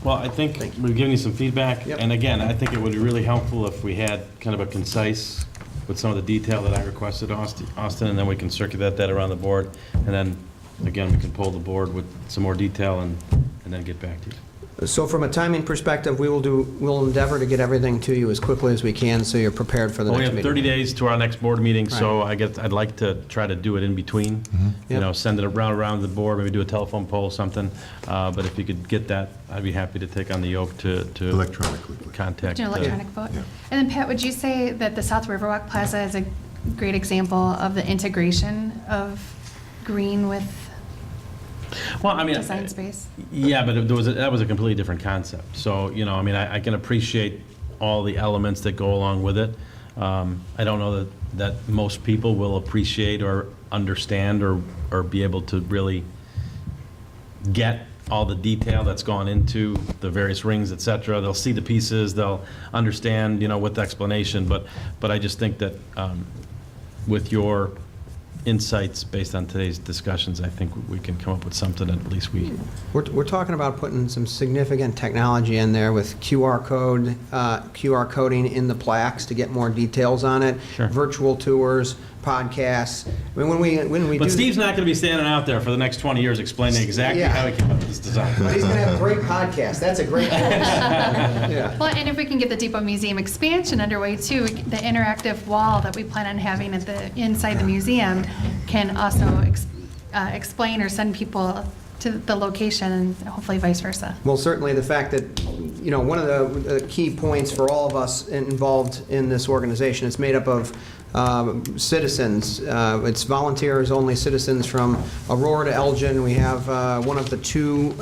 Well, I think we've given you some feedback. Yep. And again, I think it would be really helpful if we had kind of a concise with some of the detail that I requested, Austin, and then we can circulate that around the board. And then again, we can pull the board with some more detail and then get back to you. So from a timing perspective, we'll endeavor to get everything to you as quickly as we can so you're prepared for the Well, next we meeting. have 30 days to our next board meeting, so Right. I'd like to try to do it in between. Yep. Send it around the board, maybe do a telephone poll or something. But if you could get that, I'd be happy to take on the yoke to Electronically. contact. Do an electronic vote. And then Pat, would you say that the South Riverwalk Plaza is a great example of the integration of green with Well, I mean, design space? Yeah, but that was a completely different concept. So, I can appreciate all the elements that go along with it. I don't know that most people will appreciate or understand or be able to really get all the detail that's gone into the various rings, et cetera. They'll see the pieces, they'll understand, with the explanation. But I just think that with your insights based on today's discussions, I think we can come up with something that at least we... We're talking about putting some significant technology in there with QR coding in the plaques to get more details on it. Sure. Virtual tours, podcasts. I mean, when we But do, Steve's not going to be standing out there for the next 20 years explaining exactly Yeah. how he came up with this design. but he's going to have a great podcast. That's a great yeah. Well, and if we can get the Depot Museum expansion underway too, the interactive wall that we plan on having at inside the museum can also explain or send people to the location and hopefully vice versa. Well, certainly the fact that, one of the key points for all of us involved in this organization, it's made up of citizens. It's volunteers, only citizens from Aurora to Elgin. We have one of the 2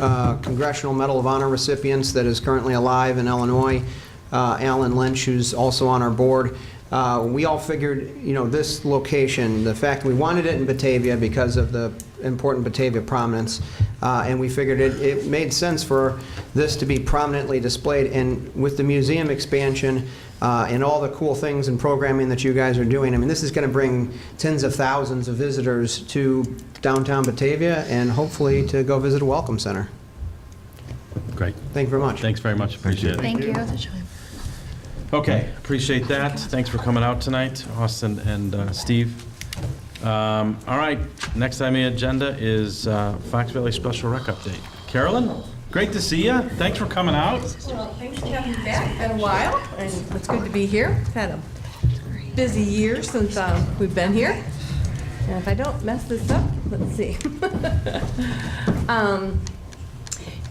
Congressional Medal of Honor recipients that is currently alive in Illinois, Alan Lynch, who's also on our board. We all figured, this location, the fact we wanted it in Batavia because of the important Batavia prominence, and we figured it made sense for this to be prominently displayed. And with the museum expansion and all the cool things and programming that you guys are doing, I mean, this is going to bring tens of thousands of visitors to downtown Batavia and hopefully to go visit a Welcome Center. Great. Thank you very much. Thanks very much. Appreciate it. Thank you. Okay, appreciate that. Thanks for coming out tonight, Austin and Steve. All right, next on the agenda is Fox Valley Special Rec update. Carolyn, great to see you. Thanks for coming out. Well, thanks for having me back. It's been a while, and it's good to be here. Had a busy year since we've been here. And if I don't mess this up, let's see.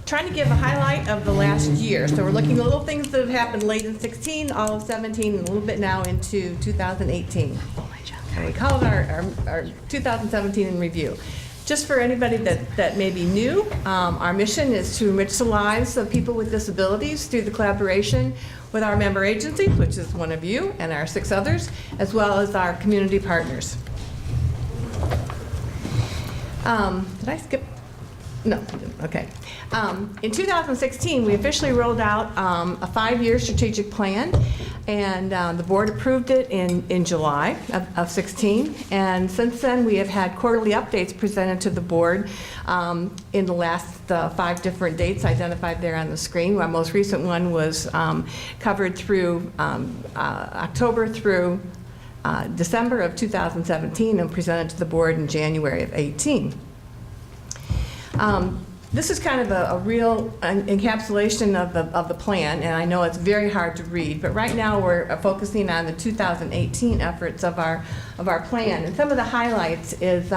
Trying to give a highlight of the last year. So we're looking at little things that have happened late in 16, all of 17, and a little bit now into 2018. And we call it our 2017 in review. Just for anybody that may be new, our mission is to enrich the lives of people with disabilities through the collaboration with our member agencies, which is one of you, and our 6 others, as well as our community partners. Did I skip? No, I didn't. Okay. In 2016, we officially rolled out a 5-year strategic plan, and the board approved it in July of 16. And since then, we have had quarterly updates presented to the board in the last 5 different dates identified there on the screen. Our most recent one was covered through October through December of 2017 and presented to the board in January of 18. This is kind of a real encapsulation of the plan, and I know it's very hard to read, but right now we're focusing on the 2018 efforts of our plan. And some of the highlights is,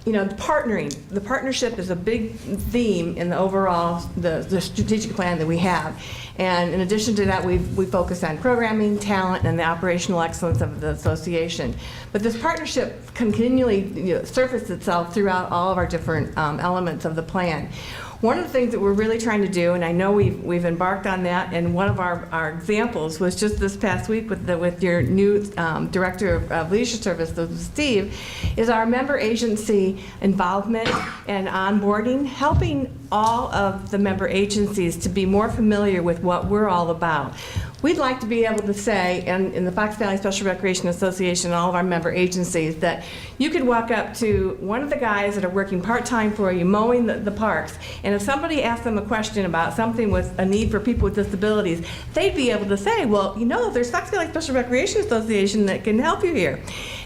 you know, partnering. The partnership is a big theme in the overall, the strategic plan that we have. And in addition to that, we focus on programming, talent, and the operational excellence of the association. But this partnership continually surfaces itself throughout all of our different elements of the plan. One of the things that we're really trying to do, and I know we've embarked on that, and one of our examples was just this past week with your new Director of Leadership Services, Steve, is our member agency involvement and onboarding, helping all of the member agencies to be more familiar with what we're all about. We'd like to be able to say, and in the Fox Valley Special Recreation Association, all of our member agencies, that you could walk up to one of the guys that are working part-time for you, mowing the parks, and if somebody asked them a question about something with a need for people with disabilities, they'd be able to say, well, you know, there's Fox Valley Special Recreation Association that can help you here.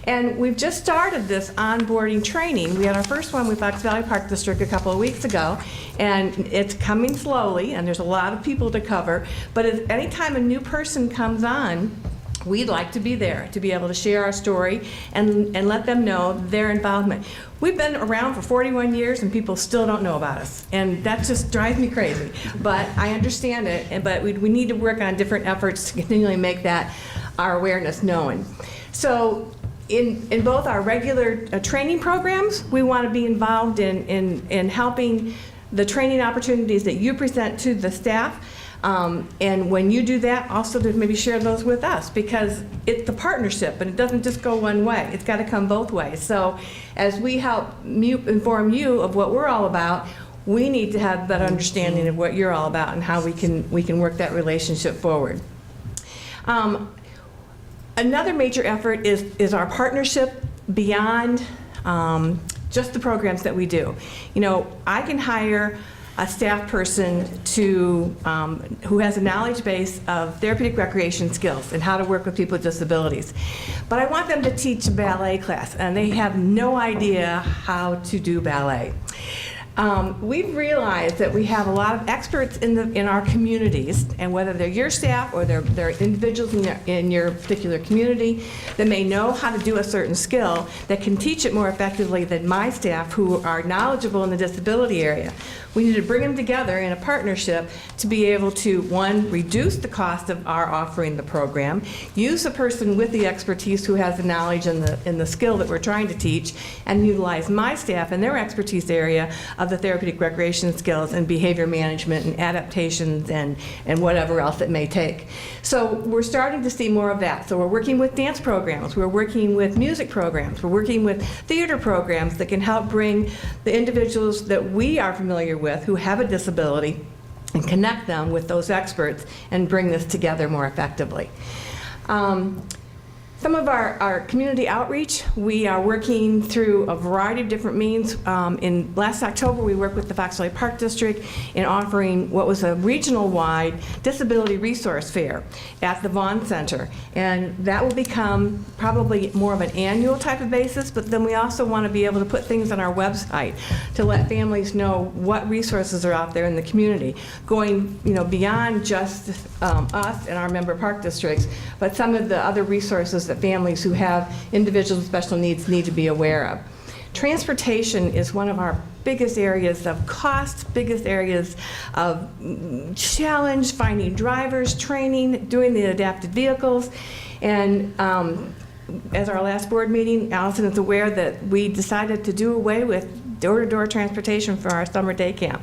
And we've just started this onboarding training. We had our first one with Fox Valley Park District a couple of weeks ago, and it's coming slowly, and there's a lot of people to cover, but anytime a new person comes on, we'd like to be there to be able to share our story and let them know their involvement. We've been around for 41 years and people still don't know about us, and that just drives me crazy. But I understand it, but we need to work on different efforts to continually make that our awareness known. So in both our regular training programs, we want to be involved in helping the training opportunities that you present to the staff. And when you do that, also to maybe share those with us, because it's the partnership, and it doesn't just go one way. It's got to come both ways. So as we help inform you of what we're all about, we need to have a better understanding of what you're all about and how we can work that relationship forward. Another major effort is our partnership beyond just the programs that we do. You know, I can hire a staff person who has a knowledge base of therapeutic recreation skills and how to work with people with disabilities. But I want them to teach a ballet class, and they have no idea how to do ballet. We've realized that we have a lot of experts in our communities, and whether they're your staff or they're individuals in your particular community that may know how to do a certain skill that can teach it more effectively than my staff who are knowledgeable in the disability area. We need to bring them together in a partnership to be able to, one, reduce the cost of our offering the program, use the person with the expertise who has the knowledge and the skill that we're trying to teach, and utilize my staff and their expertise area of the therapeutic recreation skills and behavior management and adaptations and whatever else it may take. So we're starting to see more of that. So we're working with dance programs, we're working with music programs, we're working with theater programs that can help bring the individuals that we are familiar with who have a disability and connect them with those experts and bring this together more effectively. Some of our community outreach, we are working through a variety of different means. In last October, we worked with the Fox Valley Park District in offering what was a regional-wide disability resource fair at the Vaughn Center. And that will become probably more of an annual type of basis, but then we also want to be able to put things on our website to let families know what resources are out there in the community, going beyond just us and our member park districts, but some of the other resources that families who have individuals with special needs need to be aware of. Transportation is one of our biggest areas of cost, biggest areas of challenge, finding drivers, training, doing the adapted vehicles. And as our last board meeting, Allison is aware that we decided to do away with door-to-door transportation for our summer day camp.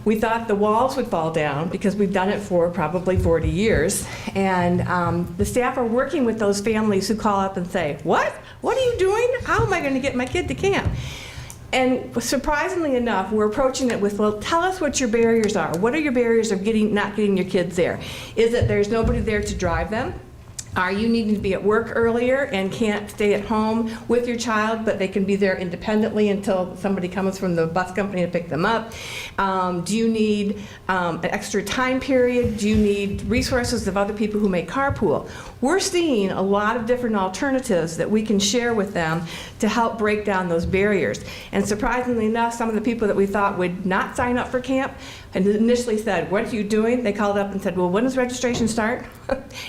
We thought the walls would fall down because we've done it for probably 40 years. And the staff are working with those families who call up and say, what? What are you doing? How am I going to get my kid to camp? And surprisingly enough, we're approaching it with, well, tell us what your barriers are. What are your barriers of not getting your kids there? Is it there's nobody there to drive them? Are you needing to be at work earlier and can't stay at home with your child, but they can be there independently until somebody comes from the bus company to pick them up? Do you need an extra time period? Do you need resources of other people who may carpool? We're seeing a lot of different alternatives that we can share with them to help break down those barriers. And surprisingly enough, some of the people that we thought would not sign up for camp and initially said, what are you doing? They called up and said, well, when does registration start?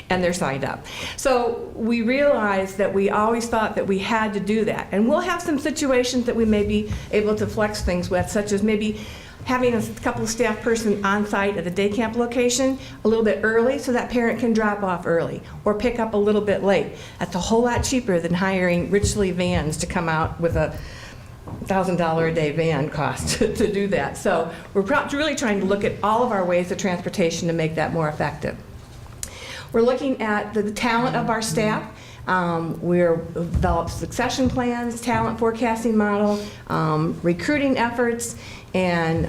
And they're signed up. So we realized that we always thought that we had to do that. And we'll have some situations that we may be able to flex things with, such as maybe having a couple of staff person on site at the day camp location a little bit early so that parent can drop off early or pick up a little bit late. That's a whole lot cheaper than hiring Richley vans to come out with a $1,000 a day van cost to do that. So we're really trying to look at all of our ways of transportation to make that more effective. We're looking at the talent of our staff. We're developed succession plans, talent forecasting model, recruiting efforts, and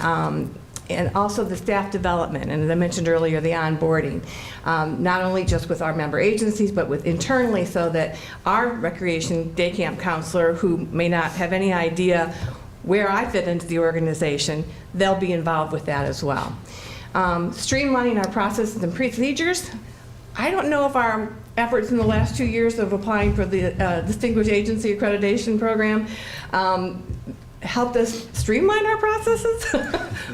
also the staff development, and as I mentioned earlier, the onboarding, not only just with our member agencies, but with internally, so that our recreation day camp counselor, who may not have any idea where I fit into the organization, they'll be involved with that as well. Streamlining our processes and procedures. I don't know if our efforts in the last 2 years of applying for the Distinguished Agency Accreditation Program helped us streamline our processes.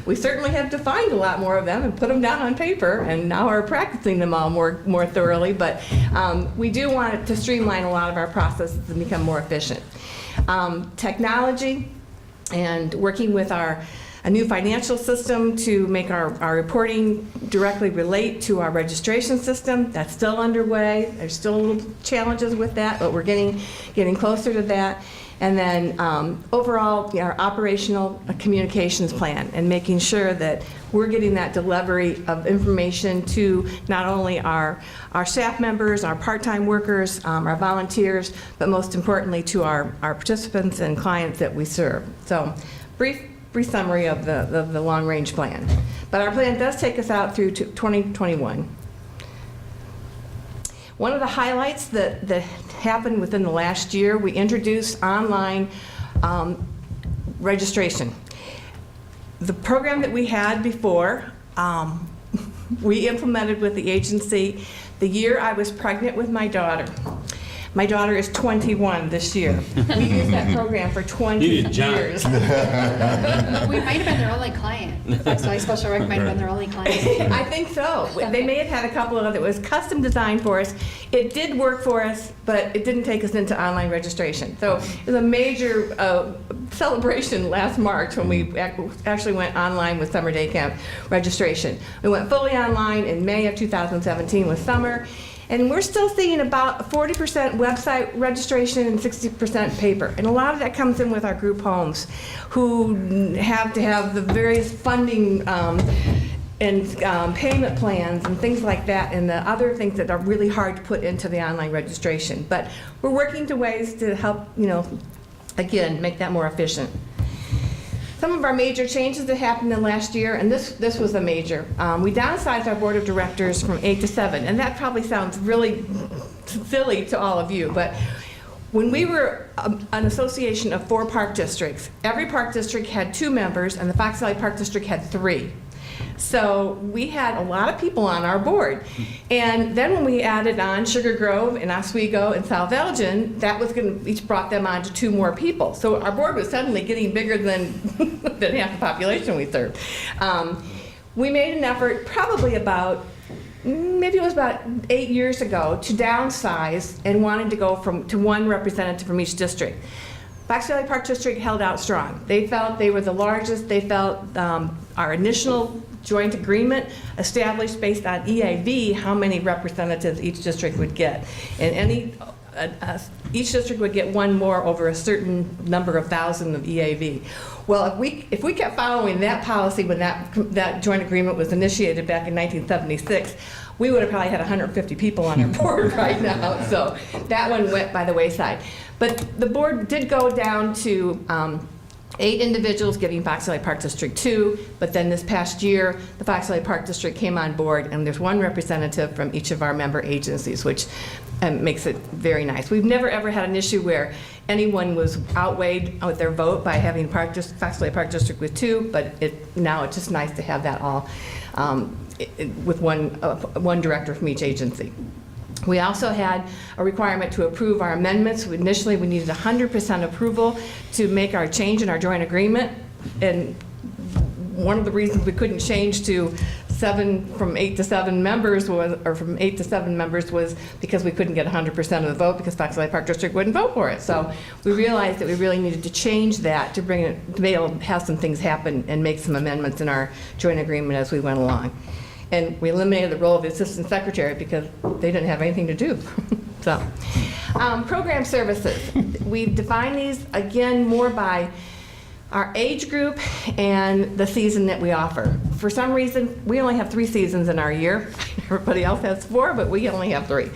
We certainly have defined a lot more of them and put them down on paper, and now are practicing them all more thoroughly, but we do want it to streamline a lot of our processes and become more efficient. Technology and working with a new financial system to make our reporting directly relate to our registration system. That's still underway. There's still little challenges with that, but we're getting closer to that. And then overall, our operational communications plan and making sure that we're getting that delivery of information to not only our staff members, our part-time workers, our volunteers, but most importantly to our participants and clients that we serve. So brief summary of the long-range plan. But our plan does take us out through to 2021. One of the highlights that happened within the last year, we introduced online registration. The program that we had before, we implemented with the agency the year I was pregnant with my daughter. My daughter is 21 this year. We used that program for 20 years. We might have been their only client. Fox Valley Special Rec might have been their only client. I think so. They may have had a couple of others. It was custom designed for us. It did work for us, but it didn't take us into online registration. So it was a major celebration last March when we actually went online with summer day camp registration. We went fully online in May of 2017 with summer. And we're still seeing about 40% website registration and 60% paper. And a lot of that comes in with our group homes who have to have the various funding and payment plans and things like that, and the other things that are really hard to put into the online registration. But we're working to ways to help, again, make that more efficient. Some of our major changes that happened in last year, and this was a major. We downsized our board of directors from 8 to 7, and that probably sounds really silly to all of you, but when we were an association of 4 park districts, every park district had 2 members, and the Fox Valley Park District had 3. So we had a lot of people on our board. And then when we added on Sugar Grove and Oswego and South Elgin, that was going to, each brought them on to 2 more people. So our board was suddenly getting bigger than, than half the population we served. We made an effort probably about, maybe it was about 8 years ago, to downsize and wanted to go to 1 representative from each district. Fox Valley Park District held out strong. They felt they were the largest. They felt our initial joint agreement established based on EAV how many representatives each district would get. And each district would get 1 more over a certain number of thousand of EAV. Well, if we kept following that policy when that joint agreement was initiated back in 1976, we would have probably had 150 people on our board right now. So that one went by the wayside. But the board did go down to 8 individuals giving Fox Valley Park District 2, but then this past year, the Fox Valley Park District came on board, and there's 1 representative from each of our member agencies, which makes it very nice. We've never ever had an issue where anyone was outweighed with their vote by having Fox Valley Park District with 2, but now it's just nice to have that all with one director from each agency. We also had a requirement to approve our amendments. Initially, we needed 100% approval to make our change in our joint agreement. And one of the reasons we couldn't change to 8 to 7 members was because we couldn't get 100% of the vote because Fox Valley Park District wouldn't vote for it. So we realized that we really needed to change that to be able to have some things happen and make some amendments in our joint agreement as we went along. And we eliminated the role of the assistant secretary because they didn't have anything to do. So, program services. We define these, again, more by our age group and the season that we offer. For some reason, we only have 3 seasons in our year. Everybody else has 4, but we only have 3.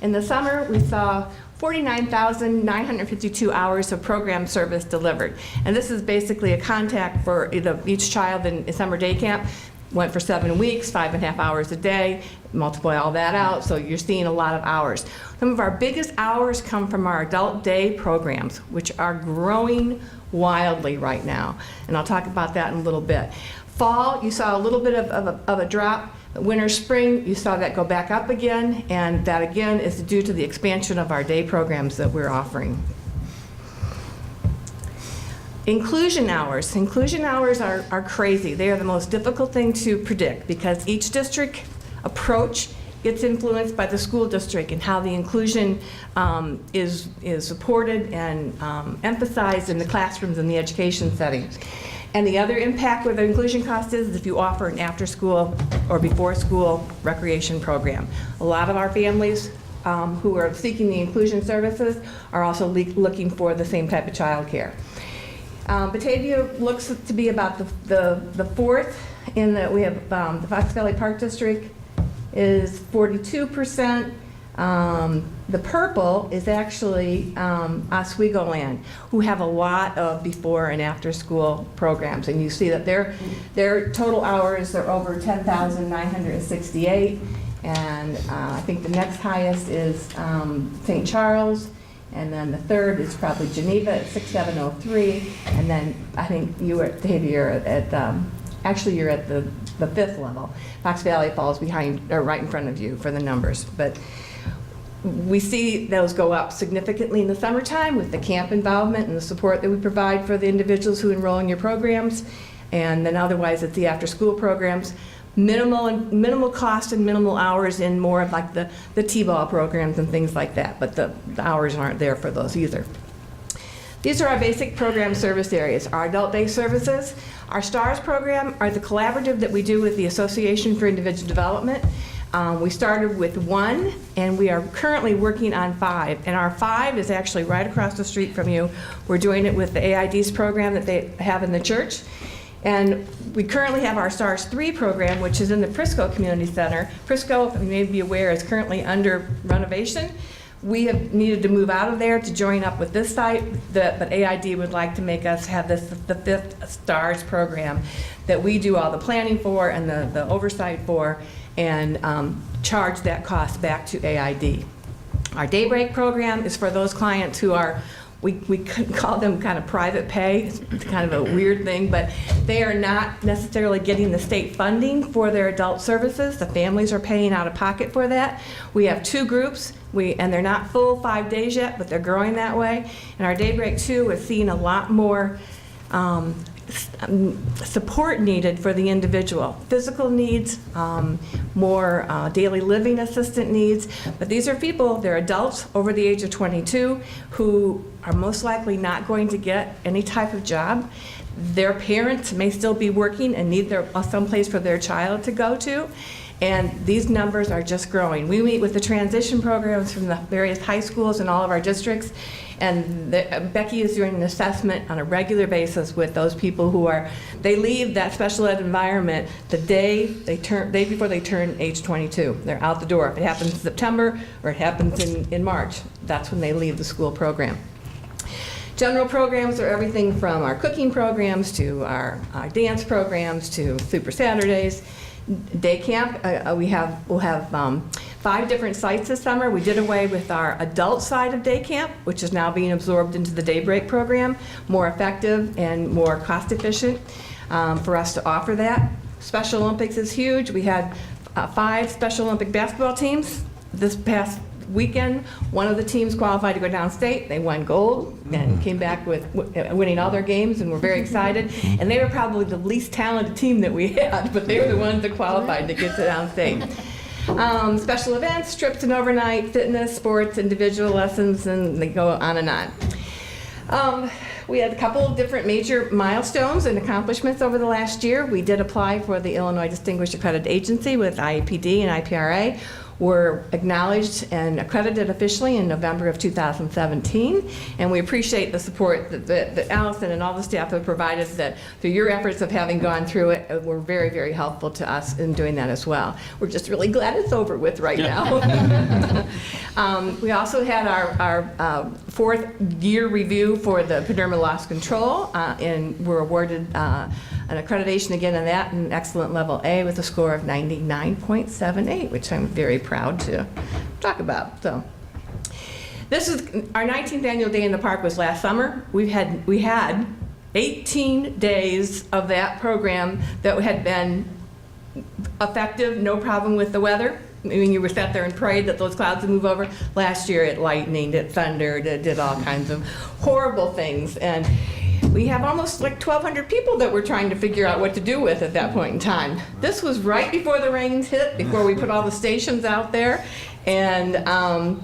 In the summer, we saw 49,952 hours of program service delivered. And this is basically a contact for each child in summer day camp. Went for 7 weeks, 5.5 hours a day, multiply all that out, so you're seeing a lot of hours. Some of our biggest hours come from our adult day programs, which are growing wildly right now. And I'll talk about that in a little bit. Fall, you saw a little bit of a drop. Winter, spring, you saw that go back up again, and that again is due to the expansion of our day programs that we're offering. Inclusion hours. Inclusion hours are crazy. They are the most difficult thing to predict because each district approach gets influenced by the school district and how the inclusion is supported and emphasized in the classrooms and the education settings. And the other impact with the inclusion cost is if you offer an after-school or before-school recreation program. A lot of our families who are seeking the inclusion services are also looking for the same type of childcare. Batavia looks to be about the 4th in that we have the Fox Valley Park District is 42%. The purple is actually Oswego Land, who have a lot of before and after school programs. And you see that their total hours are over 10,968. And I think the next highest is St. Charles. And then the 3rd is probably Geneva at 6,703. And then I think you at Batavia actually you're at the 5th level. Fox Valley falls behind, or right in front of you for the numbers. But we see those go up significantly in the summertime with the camp involvement and the support that we provide for the individuals who enroll in your programs. And then otherwise it's the after-school programs. Minimal cost and minimal hours in more of like the T-ball programs and things like that, but the hours aren't there for those either. These are our basic program service areas. Our adult day services, our STARS program are the collaborative that we do with the Association for Individual Development. We started with 1 and we are currently working on 5, and our 5 is actually right across the street from you. We're doing it with the AIDs program that they have in the church. And we currently have our STARS 3 program, which is in the Prisco Community Center. Prisco, if you may be aware, is currently under renovation. We have needed to move out of there to join up with this site, but AID would like to make us have this the 5th STARS program that we do all the planning for and the oversight for, and charge that cost back to AID. Our Daybreak program is for those clients who are, we could call them kind of private pay. It's kind of a weird thing, but they are not necessarily getting the state funding for their adult services. The families are paying out of pocket for that. We have 2 groups, and they're not full 5 days yet, but they're growing that way. And our Daybreak 2 is seeing a lot more support needed for the individual. Physical needs, more daily living assistant needs. But these are people, they're adults over the age of 22 who are most likely not going to get any type of job. Their parents may still be working and need someplace for their child to go to. And these numbers are just growing. We meet with the transition programs from the various high schools in all of our districts, and Becky is doing an assessment on a regular basis with those people who they leave that special ed environment the day before they turn age 22. They're out the door. If it happens in September or it happens in March, that's when they leave the school program. General programs are everything from our cooking programs to our dance programs to Super Saturdays. Day camp, we'll have 5 different sites this summer. We did away with our adult side of day camp, which is now being absorbed into the Daybreak program, more effective and more cost efficient for us to offer that. Special Olympics is huge. We had 5 Special Olympic basketball teams this past weekend. One of the teams qualified to go downstate. They won gold and came back with winning all their games, and we're very excited. And they were probably the least talented team that we had, but they were the ones that qualified to get to downstate. Special events, trips and overnight, fitness, sports, individual lessons, and they go on and on. We had a couple of different major milestones and accomplishments over the last year. We did apply for the Illinois Distinguished Accredited Agency with IEPD and IPRA. Were acknowledged and accredited officially in November of 2017, and we appreciate the support that Allison and all the staff have provided, that through your efforts of having gone through it, were very, very helpful to us in doing that as well. We're just really glad it's over with right now. We also had our 4th year review for the Paderma Loss Control, and were awarded an accreditation again on that, an excellent level A with a score of 99.78, which I'm very proud to talk about. So, this is our 19th annual Day in the Park was last summer. We had 18 days of that program that had been effective, no problem with the weather. I mean, you were sat there and prayed that those clouds would move over. Last year it lightninged, it thundered, it did all kinds of horrible things. And we have almost like 1,200 people that we're trying to figure out what to do with at that point in time. This was right before the rains hit, before we put all the stations out there. And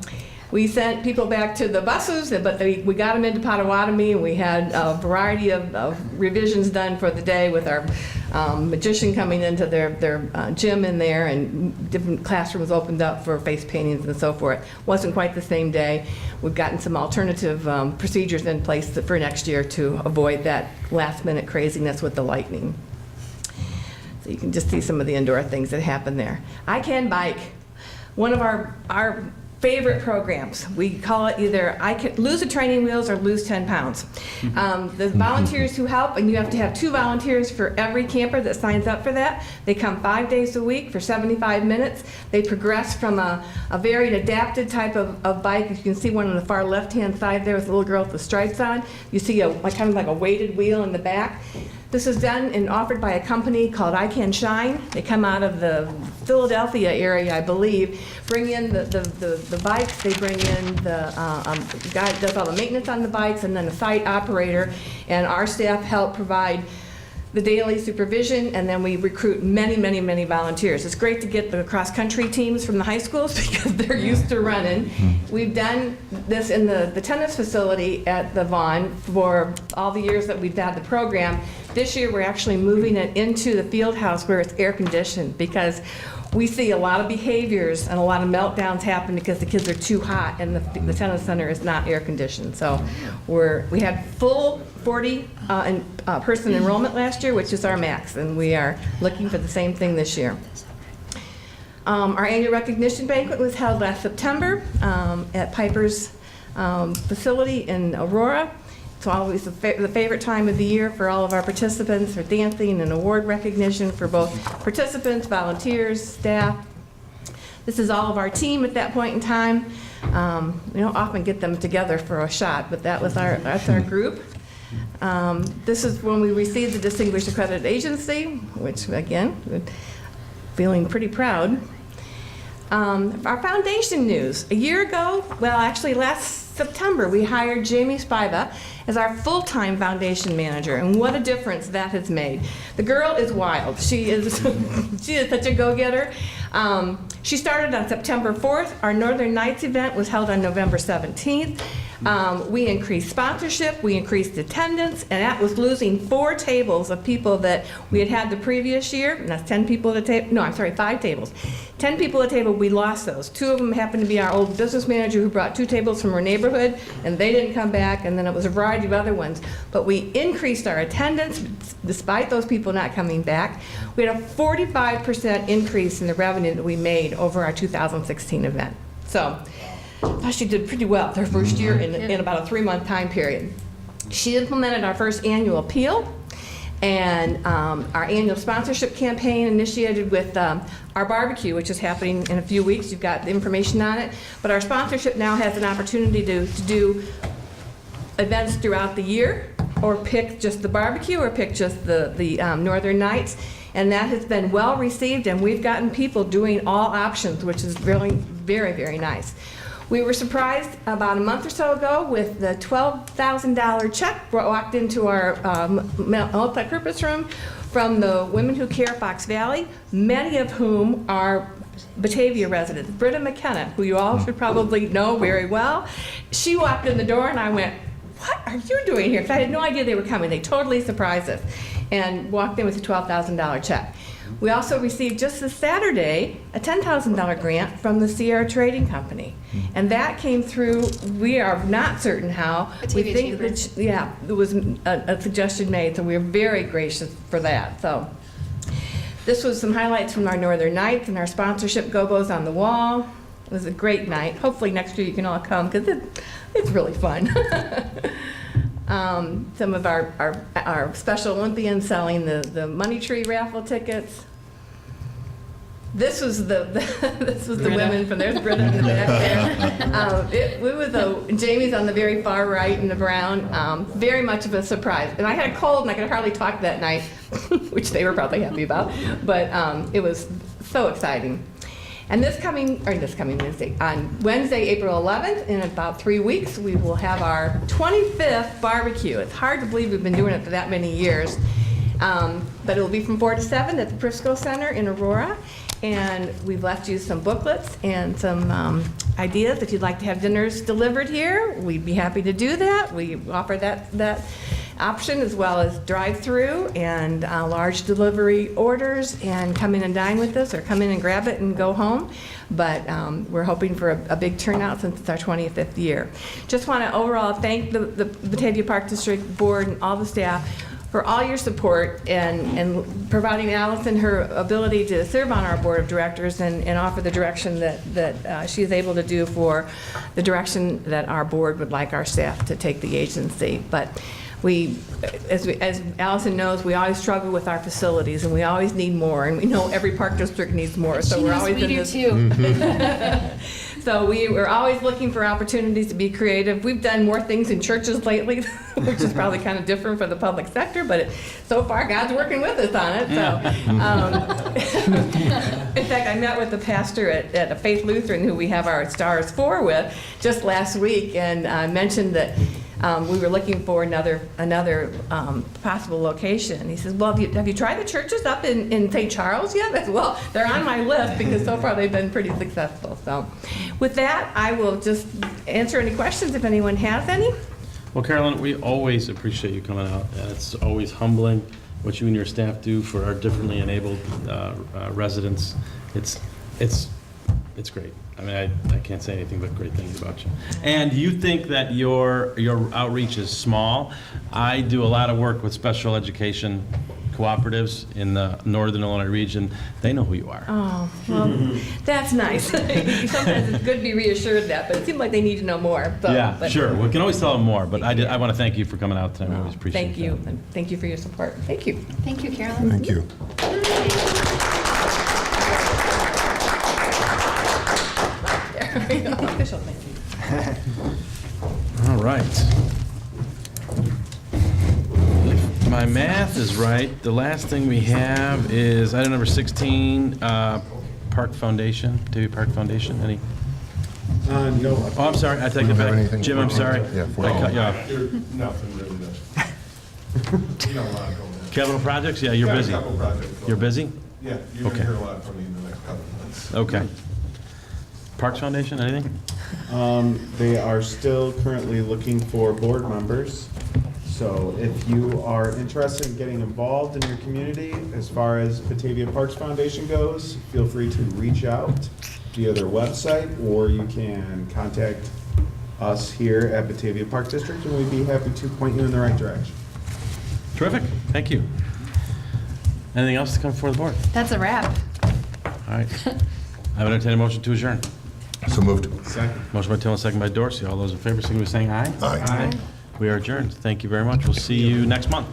we sent people back to the buses, but we got them into Potawatomi, and we had a variety of revisions done for the day with our magician coming into their gym in there, and different classrooms opened up for face paintings and so forth. Wasn't quite the same day. We've gotten some alternative procedures in place for next year to avoid that last-minute craziness with the lightning. So you can just see some of the indoor things that happen there. I Can Bike, one of our favorite programs. We call it either I can lose the training wheels or lose 10 pounds. The volunteers who help, and you have to have 2 volunteers for every camper that signs up for that. They come 5 days a week for 75 minutes. They progress from a varied adapted type of bike. You can see one on the far left-hand side there with a little girl with the stripes on. You see kind of like a weighted wheel in the back. This is done and offered by a company called I Can Shine. They come out of the Philadelphia area, I believe. Bring in the bikes. They bring in the guy that does all the maintenance on the bikes, and then a site operator. And our staff help provide the daily supervision, and then we recruit many, many, many volunteers. It's great to get the cross-country teams from the high schools because they're used to running. We've done this in the tennis facility at the Vaughn for all the years that we've had the program. This year, we're actually moving it into the field house where it's air-conditioned, because we see a lot of behaviors and a lot of meltdowns happen because the kids are too hot and the tennis center is not air-conditioned. So we had full 40 person enrollment last year, which is our max, and we are looking for the same thing this year. Our annual recognition banquet was held last September at Piper's facility in Aurora. It's always the favorite time of the year for all of our participants, for dancing and award recognition for both participants, volunteers, staff. This is all of our team at that point in time. We don't often get them together for a shot, but that's our group. This is when we received the Distinguished Accredited Agency, which again, feeling pretty proud. Our foundation news. A year ago, well, actually last September, we hired Jamie Spiva as our full-time foundation manager, and what a difference that has made. The girl is wild. She is such a go-getter. She started on September 4th. Our Northern Nights event was held on November 17th. We increased sponsorship, we increased attendance, and that was losing 4 tables of people that we had had the previous year, and that's 10 people at a table, no, I'm sorry, 5 tables. 10 people at a table, we lost those. 2 of them happened to be our old business manager who brought 2 tables from her neighborhood, and they didn't come back, and then it was a variety of other ones. But we increased our attendance despite those people not coming back. We had a 45% increase in the revenue that we made over our 2016 event. So, she did pretty well their first year in about a 3-month time period. She implemented our first annual appeal, and our annual sponsorship campaign initiated with our barbecue, which is happening in a few weeks. You've got the information on it. But our sponsorship now has an opportunity to do events throughout the year, or pick just the barbecue, or pick just the Northern Nights. And that has been well received, and we've gotten people doing all options, which is really very, very nice. We were surprised about a month or so ago with the $12,000 check walked into our multi-purpose room from the Women Who Care Fox Valley, many of whom are Batavia residents. Britta McKenna, who you all should probably know very well, she walked in the door and I went, "What are you doing here?" Because I had no idea they were coming. They totally surprised us and walked in with a $12,000 check. We also received just this Saturday a $10,000 grant from the Sierra Trading Company, and that came through. We are not certain how. We think that, yeah, it was a suggestion made, so we are very gracious for that. So this was some highlights from our Northern Nights and our sponsorship gobos on the wall. It was a great night. Hopefully next year you can all come because it's really fun. Some of our Special Olympians selling the Money Tree raffle tickets. This was the women from there's Britta in the back there. Jamie's on the very far right in the brown. Very much of a surprise. And I had a cold and I could hardly talk that night, which they were probably happy about. But it was so exciting. And this coming Wednesday, on Wednesday, April 11th, in about 3 weeks, we will have our 25th barbecue. It's hard to believe we've been doing it for that many years. But it'll be from 4 to 7 at the Prisco Center in Aurora. And we've left you some booklets and some ideas. If you'd like to have dinners delivered here, we'd be happy to do that. We offer that option, as well as drive-through and large delivery orders, and come in and dine with us, or come in and grab it and go home. But we're hoping for a big turnout since it's our 25th year. Just want to overall thank the Batavia Park District Board and all the staff for all your support and providing Allison her ability to serve on our board of directors and offer the direction that she is able to do for the direction that our board would like our staff to take the agency. But as Allison knows, we always struggle with our facilities, and we always need more, and we know every park district needs more. So we're always in this. So we're always looking for opportunities to be creative. We've done more things in churches lately, which is probably kind of different for the public sector, but so far God's working with us on it. So, in fact, I met with the pastor at a Faith Lutheran, who we have our Stars 4 with, just last week, and mentioned that we were looking for another possible location. And he says, "Well, have you tried the churches up in St. Charles yet?" I said, "Well, they're on my list because so far they've been pretty successful." So with that, I will just answer any questions if anyone has any. Well, Carolyn, we always appreciate you coming out. It's always humbling what you and your staff do for our differently enabled residents. It's great. I mean, I can't say anything but great things about you. And you think that your outreach is small. I do a lot of work with special education cooperatives in the Northern Illinois region. They know who you are. Oh, well, that's nice. Sometimes it's good to be reassured that, but it seems like they need to know more. So, yeah, sure. We can always tell them more, but I want to thank you for coming out tonight. We always appreciate it. Thank you, and thank you for your support. Thank you. Thank you, Carolyn. Thank you. Official thank you. All right. If my math is right, the last thing we have is item number 16, Park Foundation, Batavia Park Foundation. Any? No. Oh, I'm sorry, I take We it don't have back. anything Jim, I'm for- sorry. Yeah, for- I cut you off. Nothing really. We got a lot going on. Capital projects? Yeah, you're Got a busy. couple projects going You're on. busy? Yeah, you're going Okay. to hear a lot from me in the next couple of months. Okay. Parks Foundation, anything? They are still currently looking for board members. So if you are interested in getting involved in your community as far as Batavia Parks Foundation goes, feel free to reach out via their website, or you can contact us here at Batavia Park District, and we'd be happy to point you in the right direction. Terrific, thank you. Anything else to come before the board? That's a wrap. All right. I would entertain a motion to adjourn. So moved. Second. Motion by Tillman, second by Dorsey. All those in favor, signify by saying aye. Aye. We are adjourned. Thank you very much. We'll see you next month.